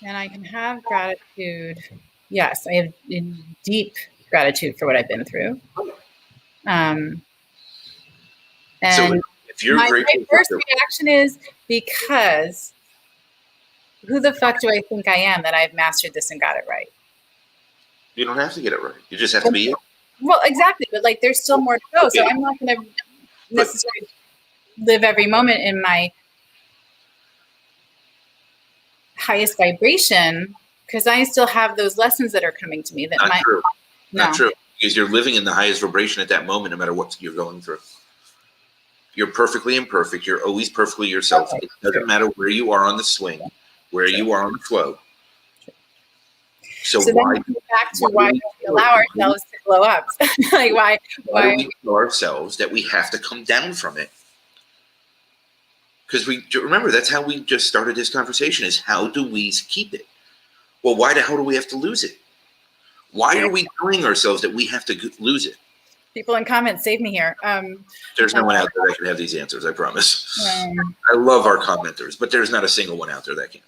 And I can have gratitude. Yes, I have deep gratitude for what I've been through. Um, So and if you're my grateful first for reaction is because who the fuck do I think I am that I've mastered this and got it right? you don't have to get it right. You just have to be you. Well, exactly. But like, there's still more to go. So Okay. I'm not going to necessarily live every moment in my highest vibration because I still have those lessons that are coming to me that Not true. No. Not true. Because you're living in the highest vibration at that moment, no matter what you're going through. You're perfectly imperfect. You're always perfectly yourself. Okay, It doesn't true. matter where you are on the swing, where True. you are on the flow. So then why we go back to why don't we allow ourselves to glow up? Like why do we tell ourselves that we have to come down from it? Because we remember that's how we just started this conversation: is how do we keep it? Well, why the hell do we have to lose it? Why are we telling ourselves that we have to lose it? People in comments save me here. There's no one out there that can have these answers, I promise. Um, I love our commenters, but there's not a single one out there that can.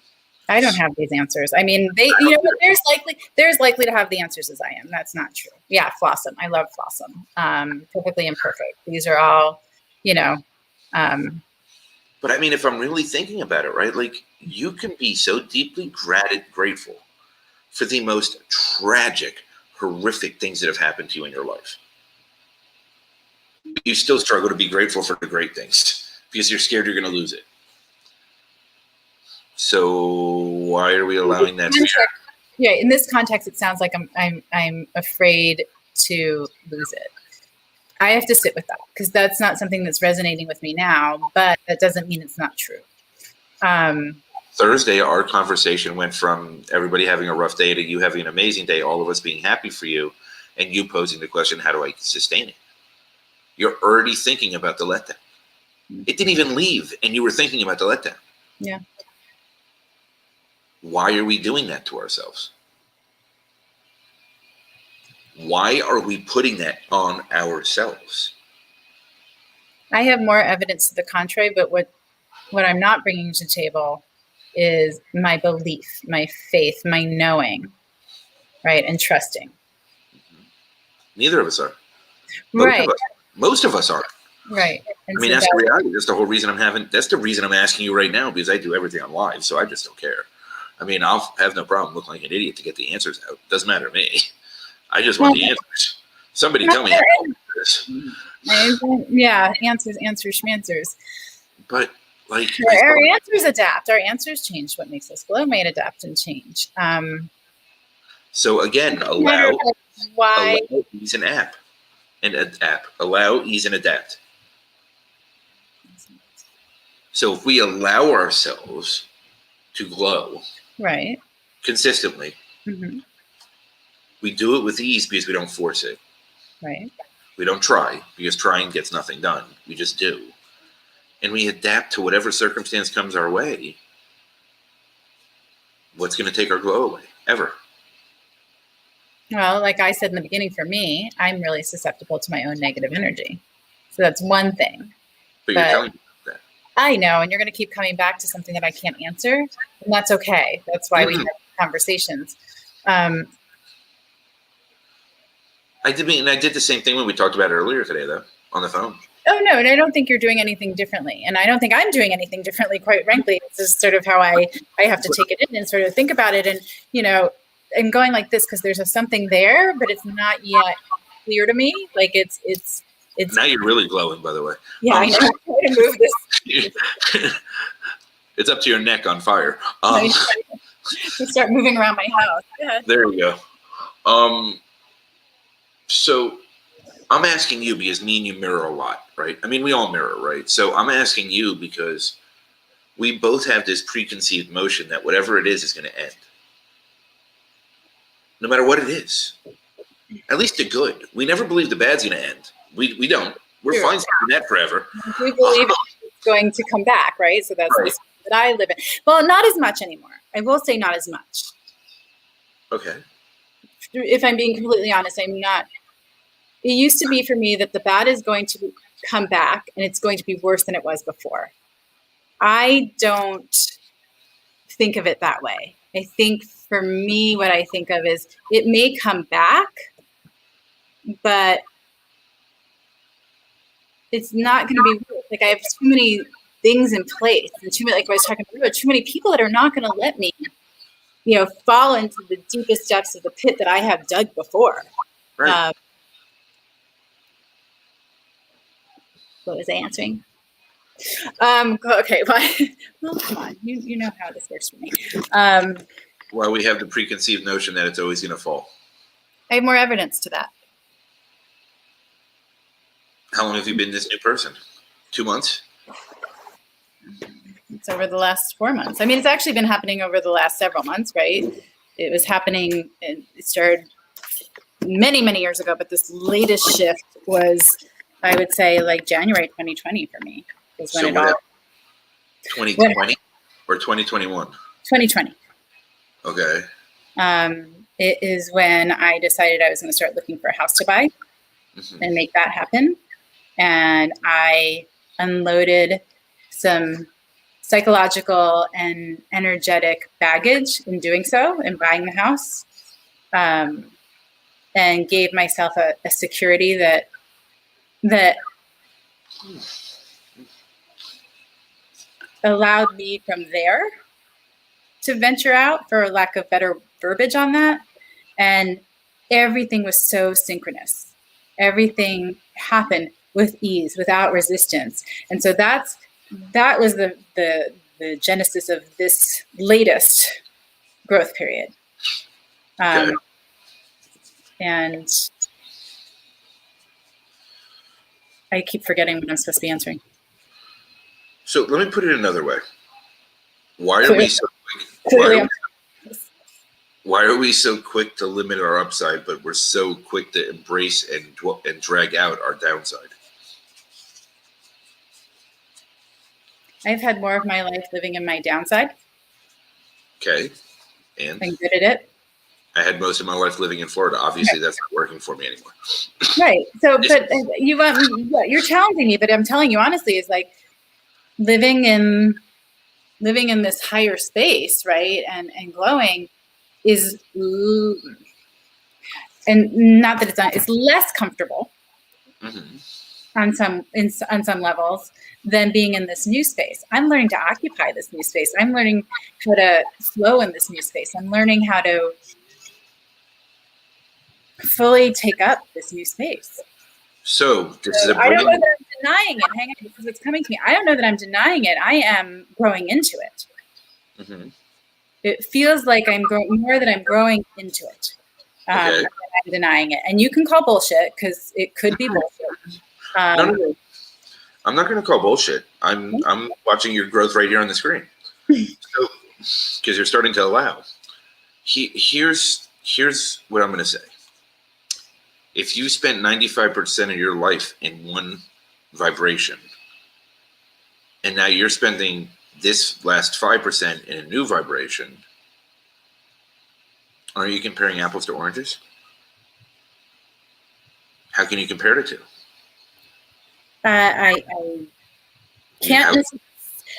I don't have these answers. I mean, there's likely to have the answers as I am. That's not true. Yeah, Flossom. I love Flossom. Perfectly imperfect. These are all, But I mean, if I'm really thinking about it, right? Like, you can be so deeply grateful for the most tragic, horrific things that have happened to you in your life. You still struggle to be grateful for the great things because you're scared you're going to lose it. So why are we allowing that? Yeah, in this context, it sounds like I'm afraid to lose it. I have to sit with that because that's not something that's resonating with me now, but that doesn't mean it's not true. Thursday, our conversation went from everybody having a rough day to you having an amazing day, all of us being happy for you, and you posing the question, how do I sustain it? You're already thinking about the letdown. It didn't even leave, and you were thinking about the letdown. Yeah. Why are we doing that to ourselves? Why are we putting that on ourselves? I have more evidence to the contrary, but what I'm not bringing to the table is my belief, my faith, my knowing, right, and trusting. Neither of us are. Right. Most of us aren't. Right. And I mean, that's the reality. That's the whole reason that's the reason I'm asking you right now, because I do everything on live, so I just don't care. I mean, I'll have no problem looking like an idiot to get the answers out. Doesn't matter to me. I just want the answers. Somebody tell me how to do this. Yeah, answers, schmanswers. But like our answers adapt. Our answers change. What makes us glow might adapt and change. So again, allow ease and app. Allow, ease, and adapt. So if we allow ourselves to glow consistently, we do it with ease because we don't force it. Right. We don't try because trying gets nothing done. We just do. And we adapt to whatever circumstance comes our way. What's going to take our glow away? Ever. Well, like I said in the beginning, for me, I'm really susceptible to my own negative energy. So that's one thing. But you're telling me that. I know, and you're going to keep coming back to something that I can't answer, and that's okay. That's why we have conversations. I did the same thing when we talked about it earlier today, though, on the phone. Oh, no, and I don't think you're doing anything differently. And I don't think I'm doing anything differently, quite frankly. This is sort of how I have to take it in and sort of think about it. And, I'm going like this because there's something there, but it's not yet clear to me. Like it's now you're really glowing, by the way. Yeah, I know. I'm trying to move this. It's up to your neck on fire. Start moving around my house. There you go. So I'm asking you because me and you mirror a lot, right? I mean, we all mirror, right? So I'm asking you because we both have this preconceived notion that whatever it is going to end. No matter what it is. At least the good. We never believe the bad's going to end. We don't. We're Sure. fine saying that forever. We believe it's going to come back, right? So that's Right. the space that I live in. Well, not as much anymore. I will say not as much. Okay. If I'm being completely honest, I'm not. It used to be for me that the bad is going to come back and it's going to be worse than it was before. I don't think of it that way. I think for me, what I think of is it may come back, but it's not going to be worse. Like I have too many things in place and too many, like I was talking about, too many people that are not going to let me, fall into the deepest depths of the pit that I have dug before. Right. What was I answering? Okay, well, come on. You know how this works for me. Well, we have the preconceived notion that it's always going to fall. I have more evidence to that. How long have you been this new person? 2 months? It's over the last 4 months. I mean, it's actually been happening over the last several months, right? It was happening, it started many, many years ago, but this latest shift was, I would say, like January 2020 for me. Was when So it all, 2020 or 2021? 2020. Okay. It is when I decided I was going to start looking for a house to buy and make that happen. And I unloaded some psychological and energetic baggage in doing so, in buying the house, and gave myself a security that allowed me from there to venture out, for lack of better verbiage on that. And everything was so synchronous. Everything happened with ease, without resistance. And so that was the genesis of this latest growth period. Okay. And I keep forgetting what I'm supposed to be answering. So let me put it another way. Why are we so quick? Why are we so quick to limit our upside, but we're so quick to embrace and drag out our downside? I've had more of my life living in my downside. Okay. And I'm good at it. I had most of my life living in Florida. Obviously, that's not working for me anymore. Right. So, but you're challenging me, but I'm telling you honestly, is like living in this higher space, right? And glowing is, and not that it's less comfortable on some levels than being in this new space. I'm learning to occupy this new space. I'm learning how to flow in this new space. I'm learning how to fully take up this new space. So this is a I don't know that I'm denying it. Hang on, because it's coming to me. I don't know that I'm denying it. I am growing into it. It feels like I'm growing more than I'm growing into it. Okay. I'm denying it. And you can call bullshit, because it could be bullshit. No. I'm not going to call bullshit. I'm watching your growth right here on the screen. So, because you're starting to allow. Here's what I'm going to say. If you spent 95% of your life in one vibration, and now you're spending this last 5% in a new vibration, are you comparing apples to oranges? How can you compare the two? I can't.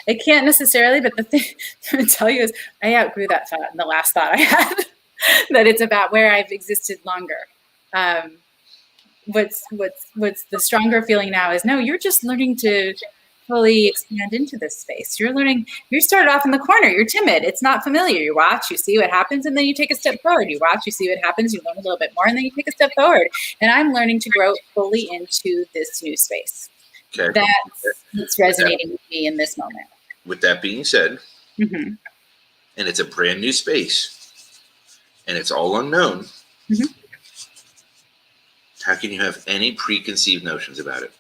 I can't necessarily, but the thing I'm going to tell you is I outgrew that thought, and the last thought I had, that it's about where I've existed longer. What's the stronger feeling now is, no, you're just learning to fully expand into this space. You started off in the corner. You're timid. It's not familiar. You watch, you see what happens, and then you take a step forward. You watch, you see what happens, you learn a little bit more, and then you take a step forward. And I'm learning to grow fully into this new space. Okay. That's what's resonating with me in this moment. With that being said, and it's a brand new space, and it's all unknown, how can you have any preconceived notions about it?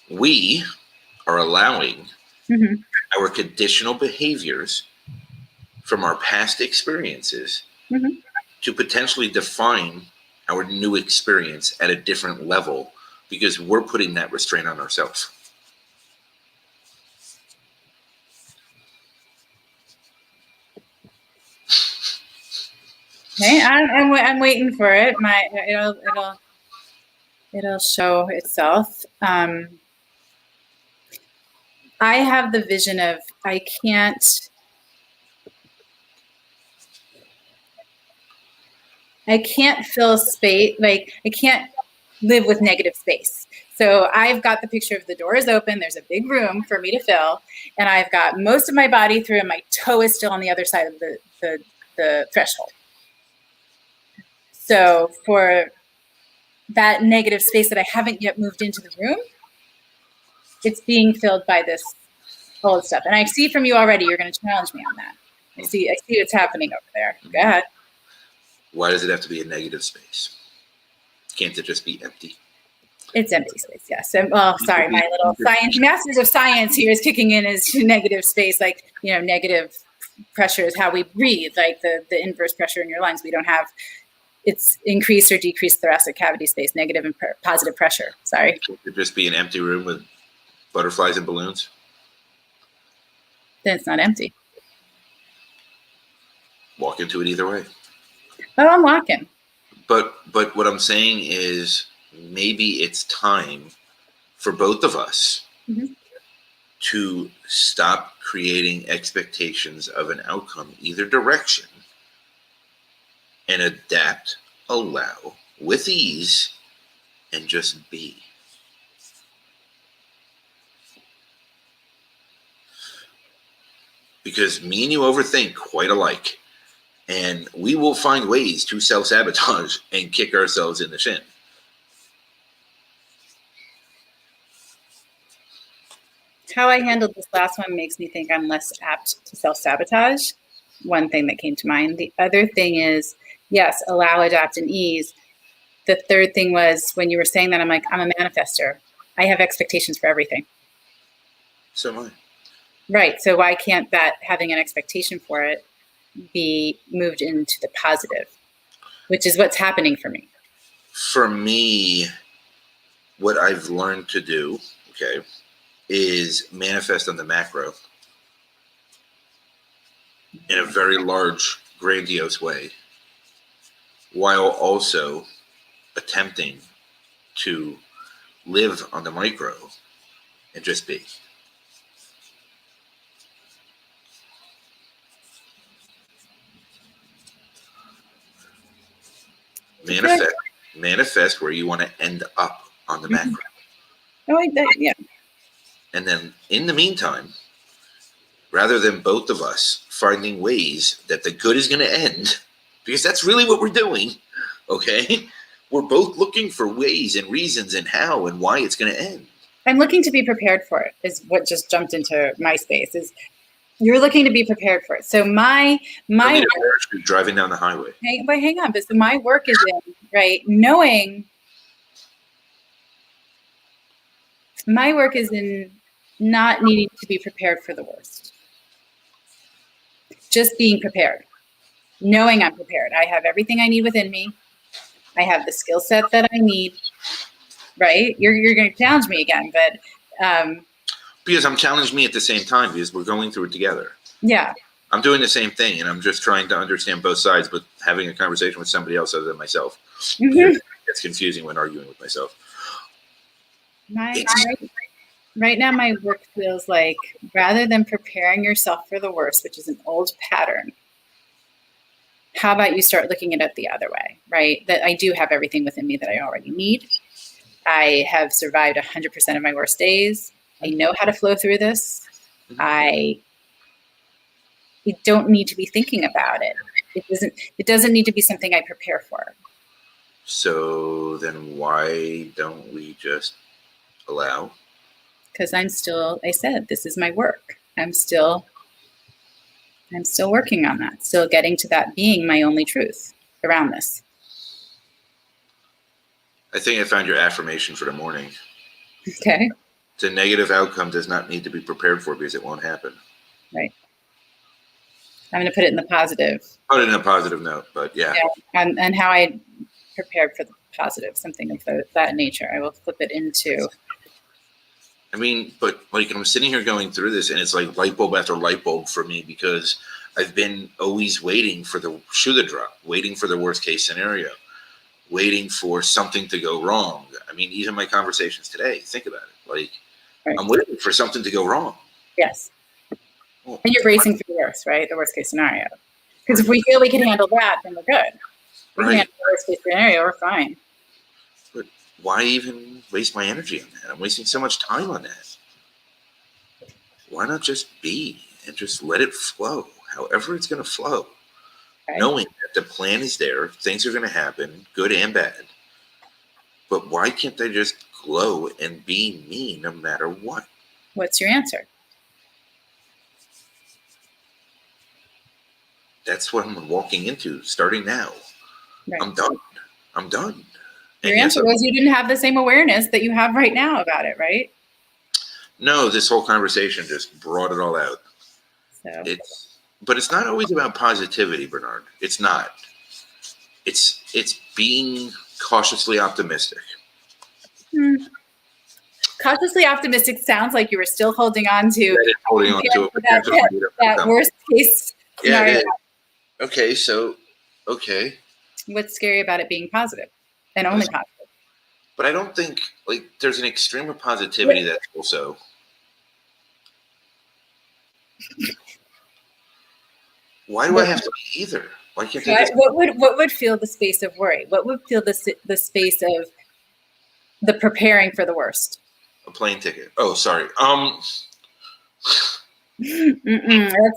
We are allowing our conditional behaviors from our past experiences Mhm. to potentially define our new experience at a different level because we're putting that restraint on ourselves. Okay, I'm waiting for it. It'll show itself. I have the vision of I can't fill space, like I can't live with negative space. So I've got the picture of the door is open, there's a big room for me to fill, and I've got most of my body through and my toe is still on the other side of the threshold. So for that negative space that I haven't yet moved into the room, it's being filled by this old stuff. And I see from you already, you're going to challenge me on that. I see what's happening over there. Go ahead. Why does it have to be a negative space? Can't it just be empty? It's empty space, yes. And, well, sorry, my little masters of science here is kicking in as negative space, like, negative pressure is how we breathe, like the inverse pressure in your lungs. We don't have, it's increased or decreased thoracic cavity space, negative and positive pressure. Sorry. Can't it just be an empty room with butterflies and balloons? Then it's not empty. Walk into it either way. Oh, I'm walking. But what I'm saying is maybe it's time for both of us to stop creating expectations of an outcome either direction and adapt, allow, with ease, and just be. Because me and you overthink quite alike. And we will find ways to self-sabotage and kick ourselves in the shin. How I handled this last one makes me think I'm less apt to self-sabotage. One thing that came to mind. The other thing is, yes, allow, adapt, and ease. The third thing was when you were saying that, I'm like, I'm a manifester. I have expectations for everything. So am I. Right. So why can't that, having an expectation for it, be moved into the positive, which is what's happening for me? For me, what I've learned to do, is manifest on the macro in a very large, grandiose way, while also attempting to live on the micro and just be. Manifest where you want to end up on the macro. Oh, yeah. And then in the meantime, rather than both of us finding ways that the good is going to end, because that's really what we're doing, we're both looking for ways and reasons and how and why it's going to end. I'm looking to be prepared for it, is what just jumped into my space. Is you're looking to be prepared for it. So my work, driving down the highway. Hang on, but so my work is in, right, knowing. My work is in not needing to be prepared for the worst. Just being prepared. Knowing I'm prepared. I have everything I need within me. I have the skill set that I need. Right? You're going to challenge me again, but because I'm challenging me at the same time because we're going through it together. Yeah. I'm doing the same thing, and I'm just trying to understand both sides, but having a conversation with somebody else other than myself. It's confusing when arguing with myself. Right now, my work feels like rather than preparing yourself for the worst, which is an old pattern, how about you start looking at it the other way, right? That I do have everything within me that I already need. I have survived 100% of my worst days. I know how to flow through this. You don't need to be thinking about it. It doesn't need to be something I prepare for. So then why don't we just allow? Because I said, this is my work. I'm still working on that. Still getting to that being my only truth around this. I think I found your affirmation for the morning. Okay. The negative outcome does not need to be prepared for because it won't happen. Right. I'm going to put it in the positive. Put it in a positive note, but yeah. And how I prepared for the positive, something of that nature. I will flip it into. I mean, but like I'm sitting here going through this, and it's like light bulb after light bulb for me because I've been always waiting for the shoe to drop, waiting for the worst case scenario, waiting for something to go wrong. I mean, even my conversations today, think about it. Like, Right. I'm waiting for something to go wrong. Yes. And you're bracing for the worst, right? The worst case scenario. Because if we feel we can handle that, then we're good. We can handle the worst case scenario, we're fine. But why even waste my energy on that? I'm wasting so much time on that. Why not just be and just let it flow, however it's going to flow, knowing that the plan is there, things are going to happen, good and bad. But why can't I just glow and be me no matter what? What's your answer? That's what I'm walking into starting now. Right. I'm done. Your answer was you didn't have the same awareness that you have right now about it, right? No, this whole conversation just brought it all out. So. But it's not always about positivity, Bernard. It's not. It's being cautiously optimistic. Cautiously optimistic sounds like you were still holding on to that worst case scenario. Yeah. Okay. What's scary about it being positive and only positive? But I don't think like there's an extreme of positivity that's also. Why do I have to be either? Why can't I just... What would fill the space of worry? What would fill the space of the preparing for the worst? A plane ticket. Oh, sorry.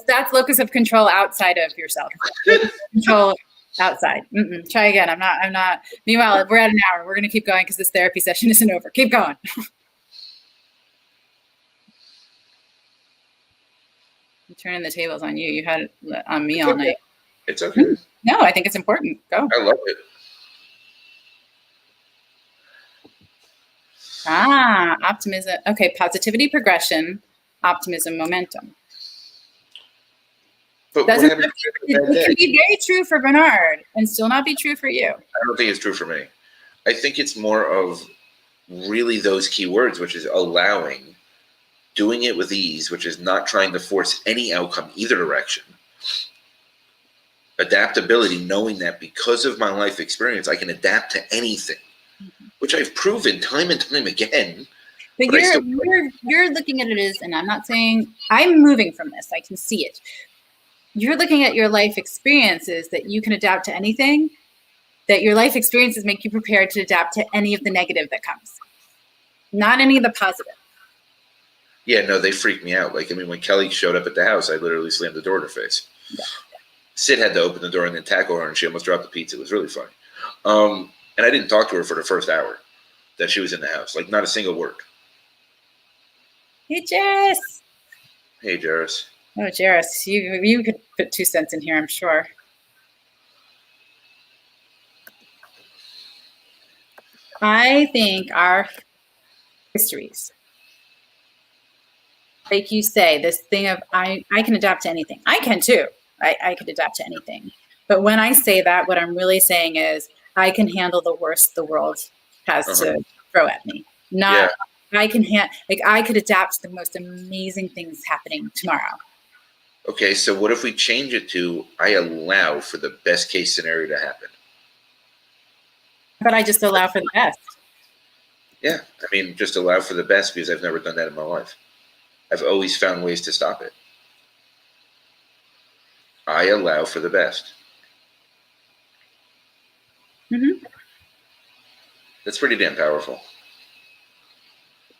That's locus of control outside of yourself. Control outside. Try again. I'm not. Meanwhile, we're at an hour. We're going to keep going because this therapy session isn't over. Keep going. I'm turning the tables on you. You had it on me all night. It's okay. No, I think it's important. Go. I love it. Optimism. Okay, positivity, progression, optimism, momentum. But it can be very true for Bernard and still not be true for you. I don't think it's true for me. I think it's more of really those key words, which is allowing, doing it with ease, which is not trying to force any outcome either direction. Adaptability, knowing that because of my life experience, I can adapt to anything, which I've proven time and time again. But you're looking at it as, and I'm not saying I'm moving from this. I can see it. You're looking at your life experiences that you can adapt to anything, that your life experiences make you prepared to adapt to any of the negative that comes, not any of the positive. Yeah, no, they freaked me out. Like, I mean, when Kelly showed up at the house, I literally slammed the door in her face. Yeah. Sid had to open the door and then tackle her, and she almost dropped the pizza. It was really funny. And I didn't talk to her for the first hour that she was in the house. Like, not a single word. Hey, Jairus. Hey, Jairus. Oh, Jairus, you could put 2 cents in here, I'm sure. I think our histories, like you say, this thing of I can adapt to anything. I can too. I could adapt to anything. But when I say that, what I'm really saying is I can handle the worst the world has to throw at me. Not I can I could adapt to the most amazing things happening tomorrow. Okay, so what if we change it to I allow for the best case scenario to happen? But I just allow for the best. Yeah, I mean, just allow for the best because I've never done that in my life. I've always found ways to stop it. I allow for the best. That's pretty damn powerful.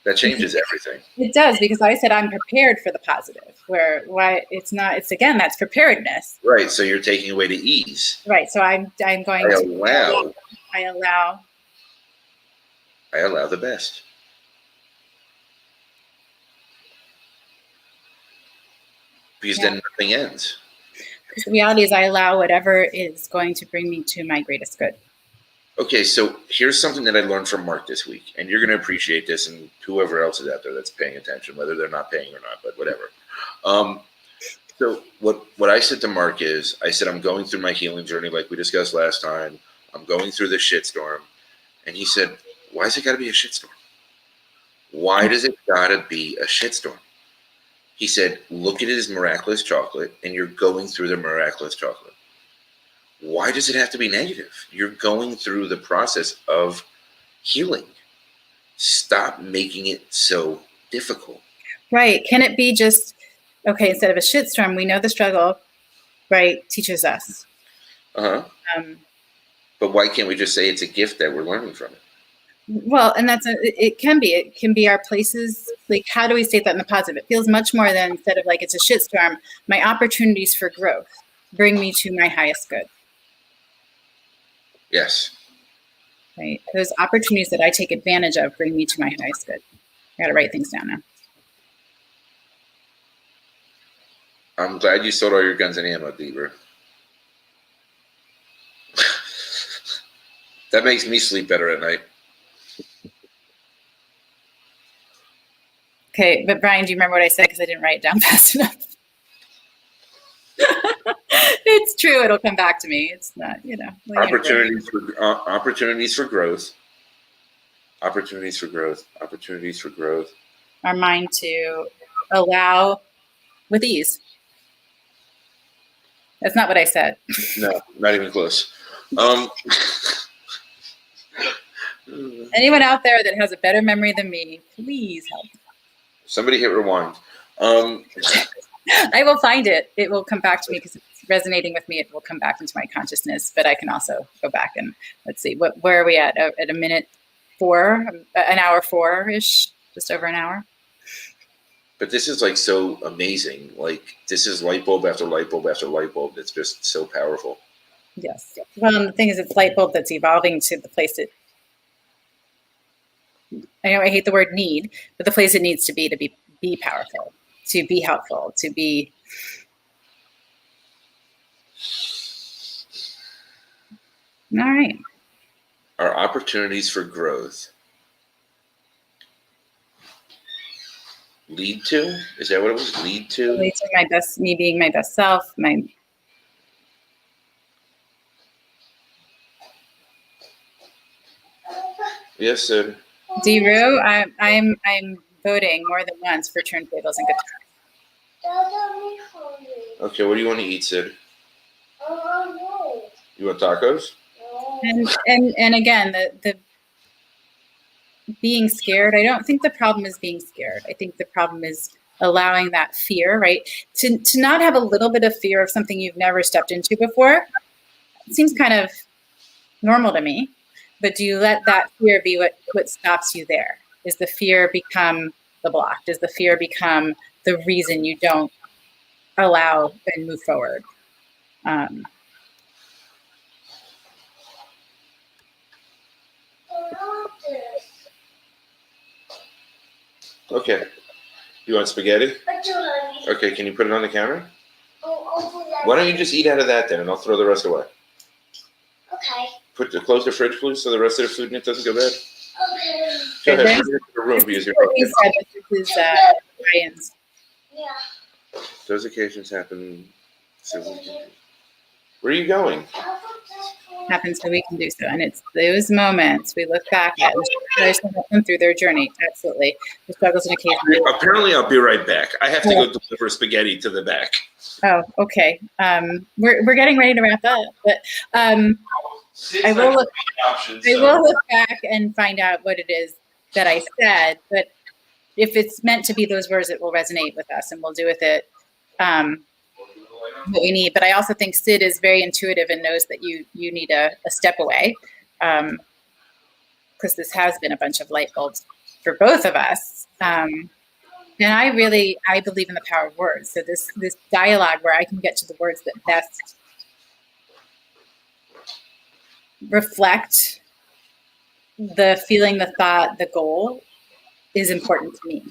That changes everything. It does, because I said I'm prepared for the positive. It's again, that's preparedness. Right. So you're taking away the ease. Right. So I'm going to I allow the best. Because then nothing ends. Because the reality is I allow whatever is going to bring me to my greatest good. Okay, so here's something that I learned from Mark this week, and you're going to appreciate this, and whoever else is out there that's paying attention, whether they're not paying or not, but whatever. So what I said to Mark is, I said I'm going through my healing journey, like we discussed last time. I'm going through this shitstorm, and he said, "Why has it got to be a shitstorm? Why does it got to be a shitstorm?" He said, "Look at it as miraculous chocolate, and you're going through the miraculous chocolate. Why does it have to be negative? You're going through the process of healing. Stop making it so difficult." Right. Can it be just, okay, instead of a shitstorm, we know the struggle, right, teaches us. Uh-huh. But why can't we just say it's a gift that we're learning from it? Well, and it can be our places. Like, how do we state that in the positive? It feels much more than, instead of like it's a shitstorm, my opportunities for growth bring me to my highest good. Yes. Right. Those opportunities that I take advantage of bring me to my highest good. I got to write things down now. I'm glad you sold all your guns and ammo, Deeper. That makes me sleep better at night. Okay, but Brian, do you remember what I said? Because I didn't write it down fast enough. It's true. It'll come back to me. It's not, Opportunities for growth. Opportunities for growth. Opportunities for growth. Our mind to allow with ease. That's not what I said. No, not even close. Anyone out there that has a better memory than me, please help. Somebody hit rewind. I will find it. It will come back to me because it's resonating with me. It will come back into my consciousness, but I can also go back and let's see, where are we at? At a minute 4, an hour 4-ish, just over an hour. But this is like so amazing. Like this is light bulb after light bulb after light bulb. It's just so powerful. Yes. Well, and the thing is, it's light bulb that's evolving to the place it, I know I hate the word need, but the place it needs to be powerful, to be helpful, to be. All right. Our opportunities for growth lead to? Is that what it was? Lead to? Lead to me being my best self, Yes, sir. D-Roo, I'm voting more than once for turntables and guitars. Okay, what do you want to eat, Sid? You want tacos? And again, the being scared, I don't think the problem is being scared. I think the problem is allowing that fear, right? To not have a little bit of fear of something you've never stepped into before. It seems kind of normal to me. But do you let that fear be what stops you there? Does the fear become the block? Does the fear become the reason you don't allow and move forward? Okay. You want spaghetti? Okay, can you put it on the counter? Why don't you just eat out of that then, and I'll throw the rest away. Okay. Close the fridge, please, so the rest of the food in it doesn't go bad. Okay. Go ahead. Put it in the room because you're. He said this is Brian's. Yeah. Those occasions happen. So where are you going? Happens so we can do so. And it's those moments we look back at and help them through their journey. Absolutely. The struggles and occasions. Apparently, I'll be right back. I have to go deliver spaghetti to the back. Oh, okay. We're getting ready to wrap up, but I will look back and find out what it is that I said. But if it's meant to be those words, it will resonate with us, and we'll do with it what we need. But I also think Sid is very intuitive and knows that you need a step away, because this has been a bunch of light bulbs for both of us. And I believe in the power of words. So this dialogue where I can get to the words that best reflect the feeling, the thought, the goal is important to me.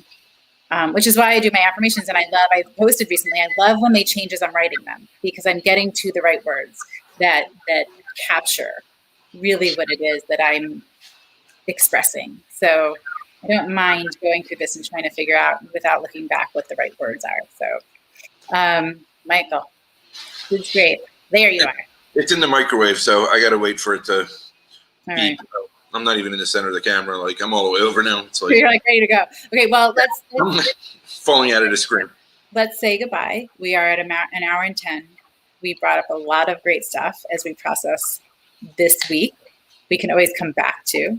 Which is why I do my affirmations. And I posted recently, I love when they change as I'm writing them, because I'm getting to the right words that capture really what it is that I'm expressing. So I don't mind going through this and trying to figure out without looking back what the right words are. So Michael. It's great. There you are. It's in the microwave, so I gotta wait for it to All be. right. I'm not even in the center of the camera. Like I'm all the way over now. It's like You're like ready to go. Okay, well, I'm falling out of the screen. let's say goodbye. We are at an hour and 10. We brought up a lot of great stuff as we process this week. We can always come back to.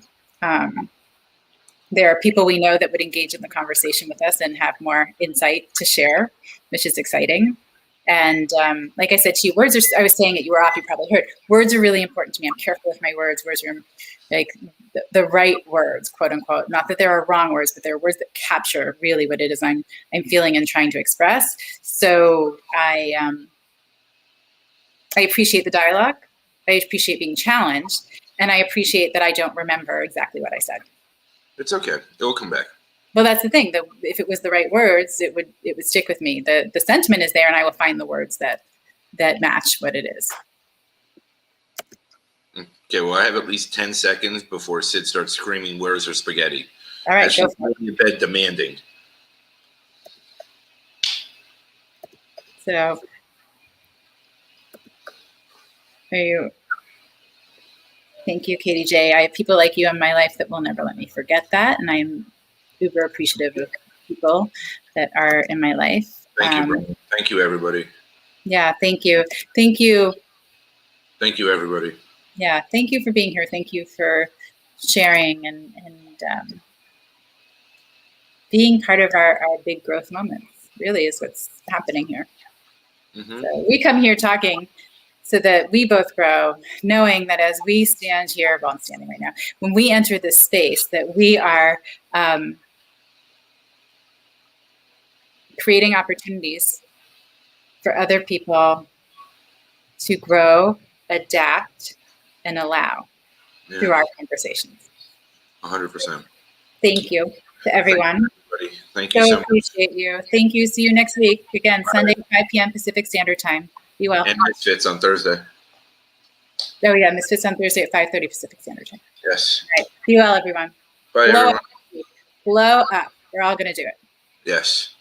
There are people we know that would engage in the conversation with us and have more insight to share, which is exciting. And like I said to you, words are, I was saying it, you were off, you probably heard, words are really important to me. I'm careful with my words. Words are like the right words, quote unquote. Not that there are wrong words, but there are words that capture really what it is I'm feeling and trying to express. So I appreciate the dialogue. I appreciate being challenged. And I appreciate that I don't remember exactly what I said. It's okay. It'll come back. Well, that's the thing. If it was the right words, it would stick with me. The sentiment is there, and I will find the words that match what it is. Okay, well, I have at least 10 seconds before Sid starts screaming, "Where's her spaghetti?" All right, As go she's for it. in bed demanding. So, are you? Thank you, Katie J. I have people like you in my life that will never let me forget that, and I'm uber appreciative of people that are in my life. Thank you, bro. Thank you, everybody. Yeah, thank you. Thank you. Thank you, everybody. Yeah, thank you for being here. Thank you for sharing and being part of our big growth moments. Really is what's happening here. Mm-hmm. So we come here talking so that we both grow, knowing that as we stand here, well, I'm standing right now, when we enter this space, that we are creating opportunities for other people to grow, adapt, and allow through our conversations. 100%. Thank you to everyone. Thank you so much. Appreciate you. Thank you. See you next week. Again, Sunday, 5 p.m. Pacific Standard Time. Be well. And Misfits on Thursday. Oh, yeah. Misfits on Thursday at 5:30 Pacific Standard Time. Yes. All right. Be well, everyone. Bye, everyone. Blow up. We're all going to do it. Yes.